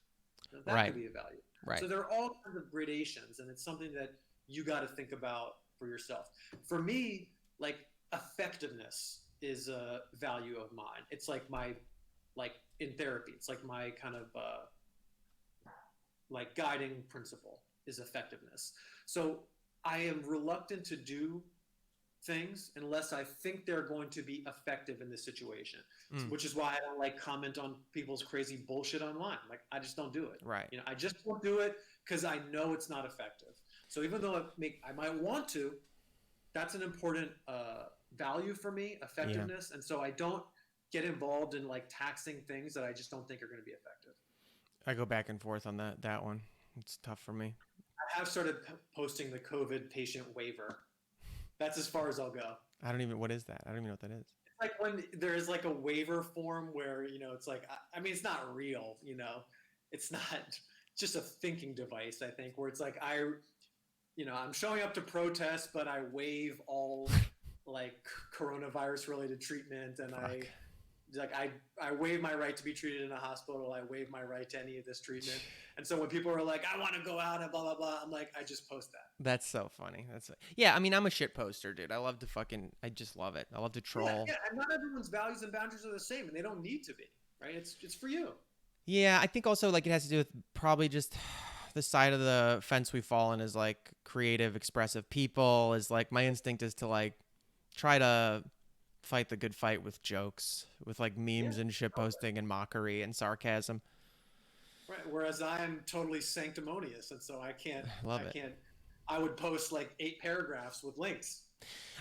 That Right. could be a value. Right. So there are all kinds of gradations, and it's something that you got to think about for yourself. For me, like, effectiveness is a value of mine. It's like like in therapy, it's like my kind of like guiding principle is effectiveness. So I am reluctant to do things unless I think they're going to be effective in this situation, Mm. which is why I don't like comment on people's crazy bullshit online. Like, I just don't do it. Right. I just won't do it because I know it's not effective. So even though I might want to, that's an important value for me, Yeah. effectiveness. And so I don't get involved in like taxing things that I just don't think are going to be effective. I go back and forth on that one. It's tough for me. I have started posting the COVID patient waiver. That's as far as I'll go. I don't even. What is that? I don't even know what that is. It's like when there's like a waiver form where it's like, I mean, it's not real. It's not just a thinking device. I think where it's like I'm showing up to protest, but I waive all like coronavirus related treatment, and Fuck. I waive my right to be treated in a hospital. I waive my right to any of this treatment. And so when people are like, I want to go out and blah blah blah, I'm like, I just post that. That's so funny. Yeah. I mean, I'm a shit poster, dude. I just love it. I love to troll. Yeah, and not everyone's values and boundaries are the same, and they don't need to be, right? It's for you. Yeah, I think also like it has to do with probably just the side of the fence we fall in is like creative, expressive people. Is like my instinct is to like try to fight the good fight with jokes, with like Yeah. memes and shit posting and mockery and sarcasm. Right. Whereas I am totally sanctimonious, and so I can't. Love I it. can't. I would post like 8 paragraphs with links.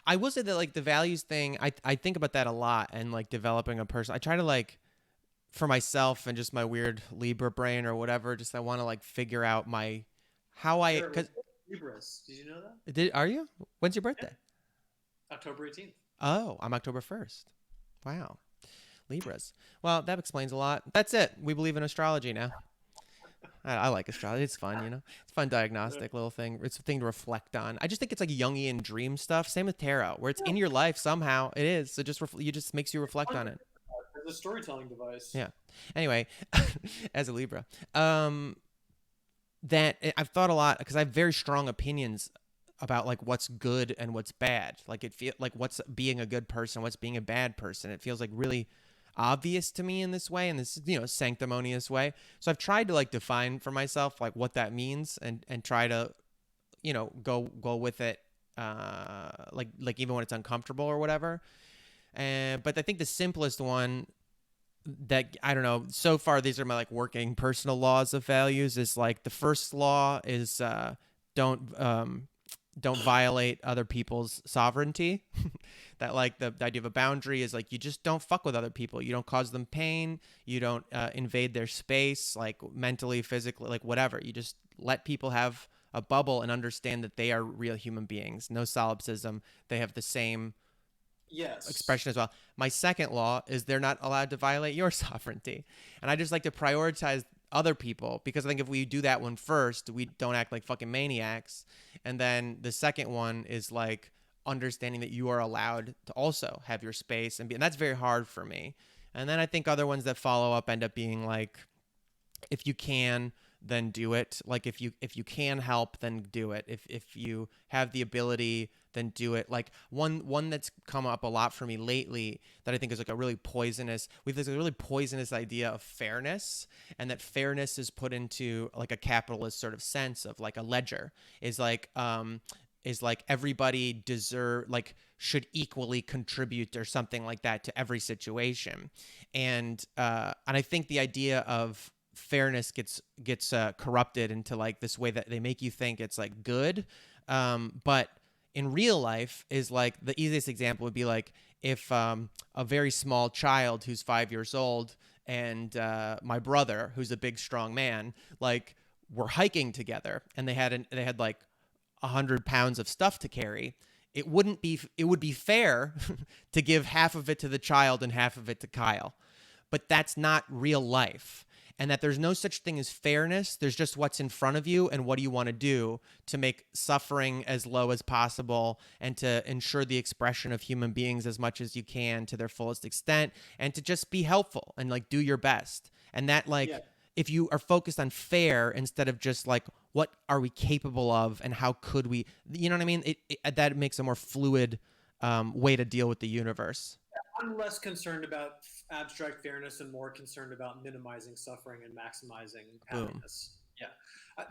I will say that like the values thing, I think about that a lot and like developing a person. I try to like for myself and just my weird Libra brain or whatever. Just I want to like figure out my how I You're because Libras. Did you know that? did are you? When's your Yeah. birthday? October 18th. Oh, I'm October 1st. Wow. Libras. Well, that explains a lot. That's it. We believe in astrology now. I like astrology. It's fun, you know. It's a fun diagnostic little thing. It's a thing to reflect on. I just think it's like Jungian dream stuff. Same with tarot, where it's in your life somehow. It is. So you just makes you reflect on it. It's a storytelling device. Yeah. Anyway, as a Libra, that I've thought a lot because I have very strong opinions about like what's good and what's bad. Like it feel like what's being a good person, what's being a bad person. It feels like really obvious to me in this way, in this sanctimonious way. So I've tried to like define for myself like what that means and try to go with it like even when it's uncomfortable or whatever. And but I think the simplest one that I don't know. So far, these are my like working personal laws of values. Is like the first law is don't don't violate other people's sovereignty. That like the idea of a boundary is like you just don't fuck with other people. You don't cause them pain. You don't invade their space, like mentally, physically, like whatever. You just let people have a bubble and understand that they are real human beings. No solipsism. They have the same Yes. expression as well. My second law is they're not allowed to violate your sovereignty. And I just like to prioritize other people because I think if we do that one first, we don't act like fucking maniacs. And then the second one is like understanding that you are allowed to also have your space and that's very hard for me. And then I think other ones that follow up end up being like if you can then do it. Like if you can help, then do it. If you have the ability, then do it. Like one that's come up a lot for me lately that I think is like a really poisonous. We've this really poisonous idea of fairness, and that fairness is put into like a capitalist sort of sense of like a ledger is like everybody should equally contribute or something like that to every situation, and I think the idea of fairness gets corrupted into like this way that they make you think it's like good, but in real life is like the easiest example would be like if a very small child who's 5 years old and my brother who's a big strong man like were hiking together and they had like 100 pounds of stuff to carry. It would be fair to give half of it to the child and half of it to Kyle, but that's not real life. And that there's no such thing as fairness. There's just what's in front of you and what do you want to do to make suffering as low as possible and to ensure the expression of human beings as much as you can to their fullest extent and to just be helpful and like do your best. And that Yeah. like if you are focused on fair instead of just like what are we capable of and how could we, you know what I mean? That makes a more fluid way to deal with the universe. I'm less concerned about abstract fairness and more concerned about minimizing suffering and maximizing Boom. happiness. Yeah.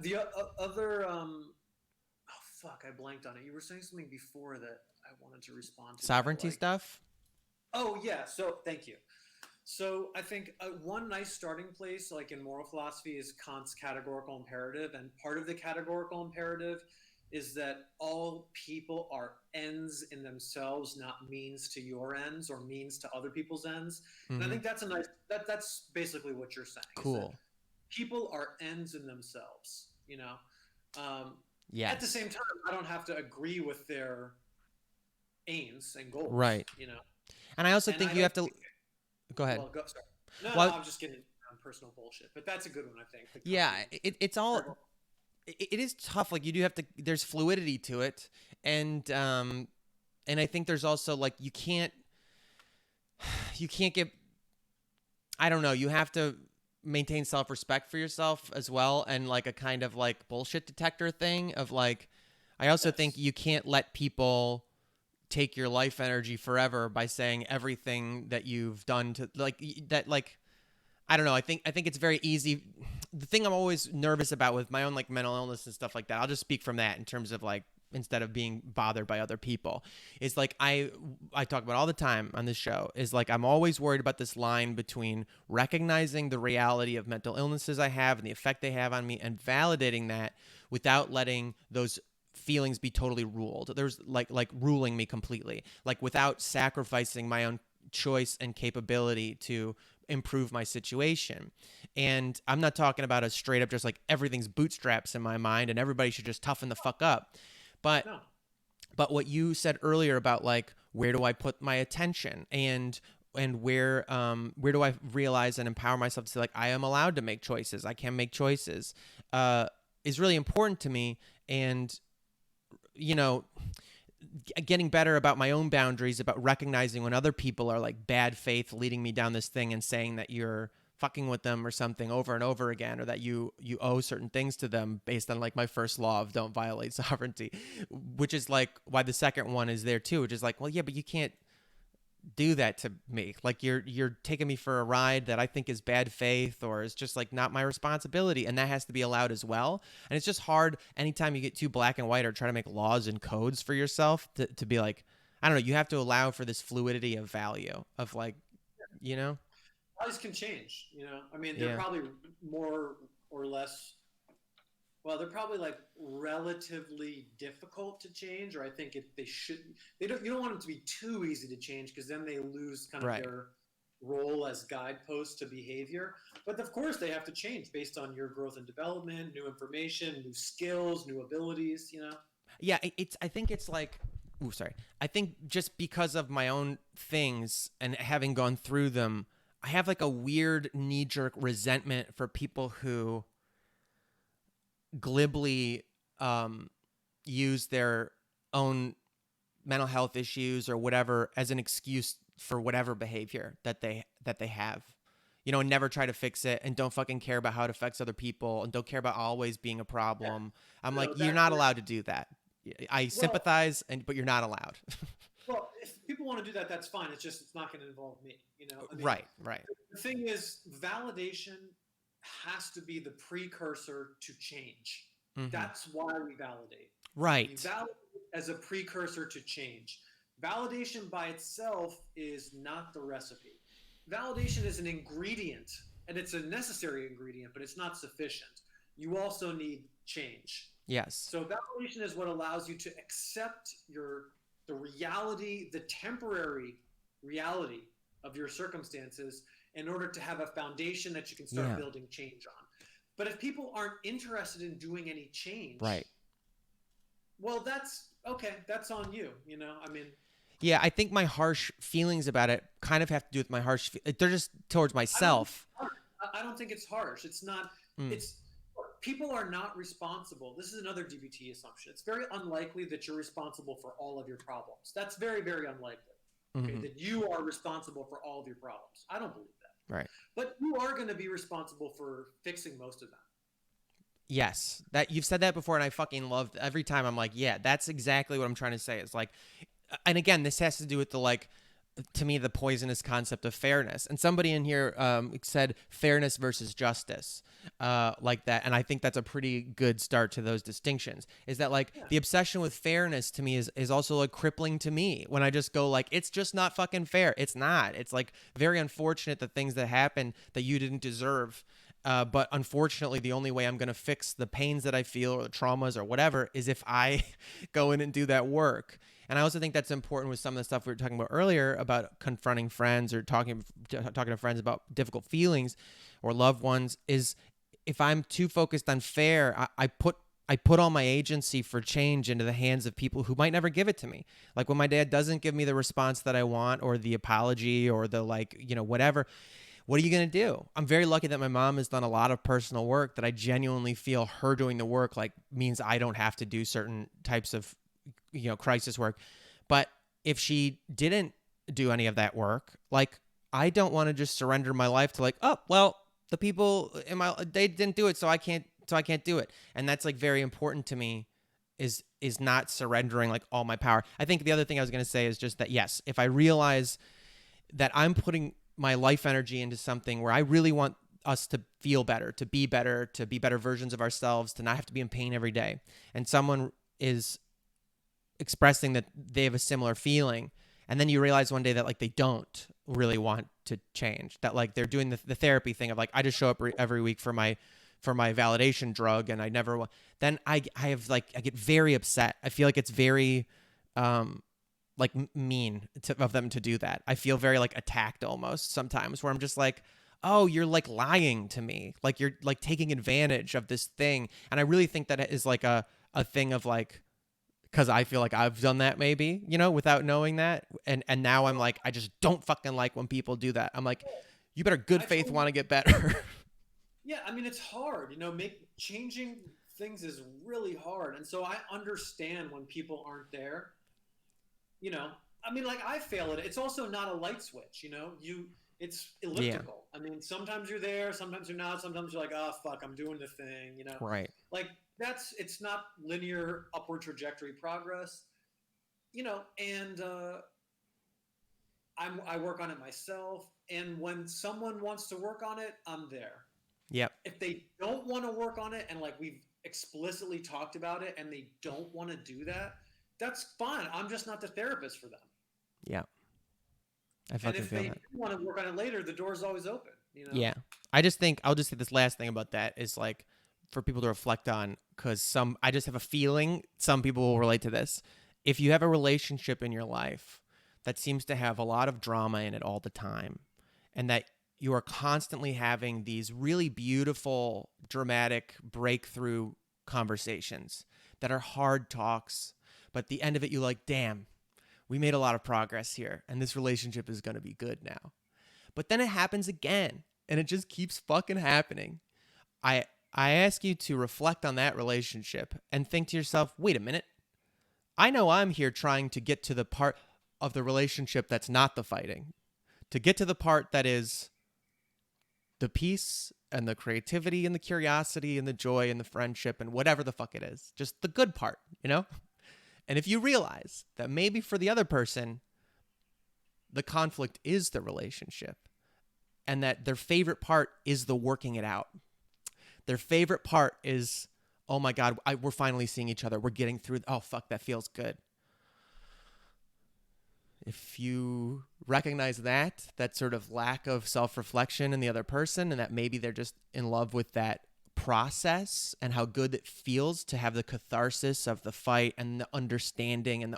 The other, oh fuck, I blanked on it. You were saying something before that I wanted to respond to that I Sovereignty like. stuff. Oh yeah. So thank you. So I think one nice starting place, like in moral philosophy, is Kant's categorical imperative, and part of the categorical imperative is that all people are ends in themselves, not means to your ends or means to other people's ends. And I Mm-hmm. think that's a nice that's basically what you're saying is that Cool. people are ends in themselves. Um, at the Yes. same time, I don't have to agree with their aims and goals. Right. And I also And think I you don't have to go ahead. Well, go. Sorry. No, Well, I'm just getting on personal bullshit, but that's a good one, I think. yeah, it's all it is tough. Like you do have to. There's fluidity to it, and I think there's also like you can't get. I don't know. You have to maintain self respect for yourself as well, and like a kind of like bullshit detector thing of like. I also think Yes. you can't let people take your life energy forever by saying everything that you've done to like that like I don't know. I think it's very easy. The thing I'm always nervous about with my own like mental illness and stuff like that. I'll just speak from that in terms of like instead of being bothered by other people is like I talk about all the time on this show is like I'm always worried about this line between recognizing the reality of mental illnesses I have and the effect they have on me and validating that without letting those feelings be totally ruled. There's like ruling me completely, like without sacrificing my own choice and capability to improve my situation. And I'm not talking about a straight up just like everything's bootstraps in my mind and everybody should just toughen the fuck up. But No. what you said earlier about like where do I put my attention and where do I realize and empower myself to say like I am allowed to make choices. I can make choices. Is really important to me. And you know, getting better about my own boundaries, about recognizing when other people are like bad faith leading me down this thing and saying that you're fucking with them or something over and over again, or that you owe certain things to them based on like my first law of don't violate sovereignty, which is like why the second one is there too, which is like, well, yeah, but you can't do that to me. Like you're taking me for a ride that I think is bad faith or is just like not my responsibility, and that has to be allowed as well. And it's just hard anytime you get too black and white or try to make laws and codes for yourself to be like, I don't know, you have to allow for this fluidity of value of like, you know? Values can change. I mean, they're Yeah. probably more or less. Well, they're probably like relatively difficult to change, or I think they should. They don't. You don't want them to be too easy to change because then they lose kind of Right. their role as guideposts to behavior. But of course, they have to change based on your growth and development, new information, new skills, new abilities. Yeah, it's I think it's like ooh, sorry. I think just because of my own things and having gone through them, I have like a weird knee jerk resentment for people who glibly um, use their own mental health issues or whatever as an excuse for whatever behavior that they have. You know, and never try to fix it and don't fucking care about how it affects other people and don't care about always being a Yeah. problem. I'm like, you're That. not allowed to do that. I Well, sympathize and but you're not allowed. well, if people want to do that, that's fine. It's not going to involve me. I mean, Right, right. the thing is, validation has to be the precursor to change. Mhm. That's why we validate. We Right. validate as a precursor to change. Validation by itself is not the recipe. Validation is an ingredient, and it's a necessary ingredient, but it's not sufficient. You also need change. Yes. So validation is what allows you to accept the reality, the temporary reality of your circumstances in order to have a foundation that you can start Yeah. building change on. But if people aren't interested in doing any change, Right. well, that's okay. That's on you. You know, I mean, Yeah, I think my harsh feelings about it kind of have to do with my they're just towards I don't think myself. it's harsh. I don't think it's harsh. It's not. Mm. It's people are not responsible. This is another DBT assumption. It's very unlikely that you're responsible for all of your problems. That's very, very unlikely. Okay, Hmm. that you are responsible for all of your problems. I don't believe that. Right. But you are going to be responsible for fixing most of them. Yes, that you've said that before, and I fucking love every time. I'm like, yeah, that's exactly what I'm trying to say. It's like, and again, this has to do with the like, to me, the poisonous concept of fairness. And somebody in here said fairness versus justice, like that, and I think that's a pretty good start to those distinctions. Is that like Yeah. the obsession with fairness to me is also like crippling to me when I just go like, it's just not fucking fair. It's not. It's like very unfortunate the things that happen that you didn't deserve. But unfortunately, the only way I'm going to fix the pains that I feel or the traumas or whatever is if I go in and do that work. And I also think that's important with some of the stuff we were talking about earlier about confronting friends or talking to friends about difficult feelings or loved ones. Is if I'm too focused on fair, I put all my agency for change into the hands of people who might never give it to me. Like when my dad doesn't give me the response that I want or the apology or the like, whatever, what are you going to do? I'm very lucky that my mom has done a lot of personal work that I genuinely feel her doing the work like means I don't have to do certain types of crisis work. But if she didn't do any of that work, like I don't want to just surrender my life to like, oh, well, the people in my they didn't do it, so I can't do it. And that's like very important to me is not surrendering like all my power. I think the other thing I was going to say is just that yes, if I realize that I'm putting my life energy into something where I really want us to feel better, to be better versions of ourselves, to not have to be in pain every day. And someone is expressing that they have a similar feeling. And then you realize one day that like they don't really want to change, that like they're doing the therapy thing of like, I just show up every week for my validation drug and I never want, then I have like, I get very upset. I feel like it's very, like mean of them to do that. I feel very like attacked almost sometimes where I'm just like, oh, you're like lying to me. Like you're like taking advantage of this thing. And I really think that is like a thing of like, because I feel like I've done that maybe, without knowing that. And now I'm like, I just don't fucking like when people do that. I'm like, you better good I faith totally, want to get better. yeah, I mean, it's hard, make changing things is really hard. And so I understand when people aren't there, you know, I mean, like I fail at it. It's also not a light switch, it's Yeah. elliptical. I mean, sometimes you're there, sometimes you're not, sometimes you're like, oh, fuck, I'm doing the thing. Right. Like it's not linear upward trajectory progress, and I work on it myself. And when someone wants to work on it, I'm there. Yep. If they don't want to work on it and like we've explicitly talked about it and they don't want to do that, that's fine. I'm just not the therapist for them. Yeah. I And fucking if feel they that. do want to work on it later, the door's always open. Yeah. I just think I'll just say this last thing about that is like for people to reflect on because I just have a feeling some people will relate to this. If you have a relationship in your life that seems to have a lot of drama in it all the time and that you are constantly having these really beautiful, dramatic breakthrough conversations that are hard talks, but at the end of it, you're like, damn, we made a lot of progress here and this relationship is going to be good now. But then it happens again and it just keeps fucking happening. I I ask you to reflect on that relationship and think to yourself, "Wait a minute. I know I'm here trying to get to the part of the relationship that's not the fighting. To get to the part that is the peace and the creativity and the curiosity and the joy and the friendship and whatever the fuck it is. Just the good part, you know?" And if you realize that maybe for the other person, the conflict is the relationship and that their favorite part is the working it out. Their favorite part is, oh my God, we're finally seeing each other. We're getting through. Oh, fuck, that feels good. If you recognize that sort of lack of self reflection in the other person, and that maybe they're just in love with that process and how good it feels to have the catharsis of the fight and the understanding and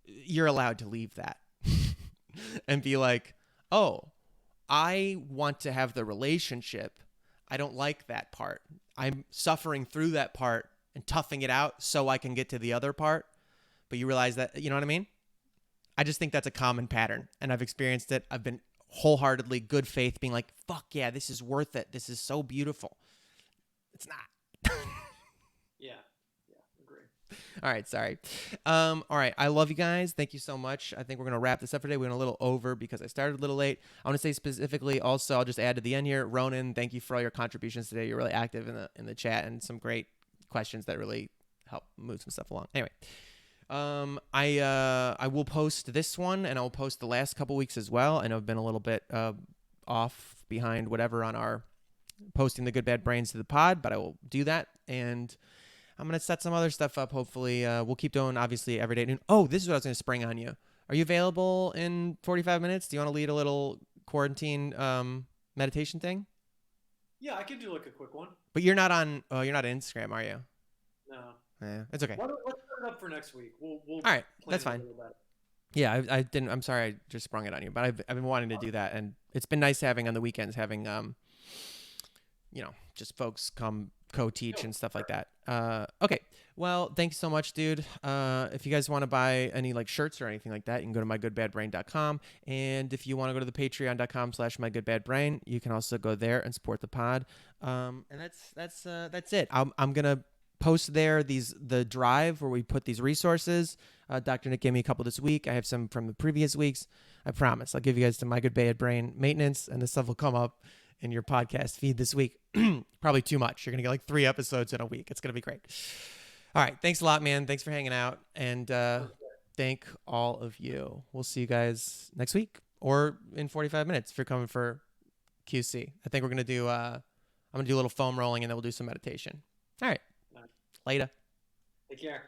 you're allowed to leave that and be like, oh, I want to have the relationship. I don't like that part. I'm suffering through that part and toughing it out so I can get to the other part. But you realize that, you know what I mean? I just think that's a common pattern, and I've experienced it. I've been wholeheartedly good faith being like, fuck yeah, this is worth it. This is so beautiful. It's not. Yeah. Yeah. Agree. All right, sorry. All right, I love you guys. Thank you so much. I think we're going to wrap this up for today. We went a little over because I started a little late. I want to say specifically also, I'll just add to the end here, Ronan, thank you for all your contributions today. You're really active in the chat and some great questions that really help move some stuff along. Anyway, I will post this one, and I'll post the last couple weeks as well. I know I've been a little bit off behind whatever on our posting the good bad brains to the pod, but I will do that, and I'm gonna set some other stuff up. Hopefully, we'll keep doing obviously every day at noon. Oh, this is what I was gonna spring on you. Are you available in 45 minutes? Do you want to lead a little quarantine meditation thing? Yeah, I could do like a quick one. But you're not on. Oh, you're not on Instagram, are you? No. Yeah, it's okay. Let's put it up for next week. We'll All right, plan that's it a fine. little better. Yeah, I didn't. I'm sorry, I just sprung it on you, but I've been wanting to do that, and it's been nice having on the weekends having just folks come co-teach and stuff like that. Okay. Well, thanks so much, dude. If you guys want to buy any like shirts or anything like that, you can go to mygoodbadbrain.com. And if you want to go to the patreon.com/mygoodbadbrain, you can also go there and support the pod. And that's it. I'm going to post there the drive where we put these resources. Dr. Nick gave me a couple this week. I have some from the previous weeks. I promise I'll give you guys to My Good Bad Brain maintenance, and this stuff will come up in your podcast feed this week. Probably too much. You're going to get like 3 episodes in a week. It's going to be great. All right. Thanks a lot, man. Thanks for hanging out. And thank all of you. We'll see you guys next week or in 45 minutes if you're coming for QC. I think we're going to do, I'm going to do a little foam rolling and then we'll do some meditation. All right. Later. Take care.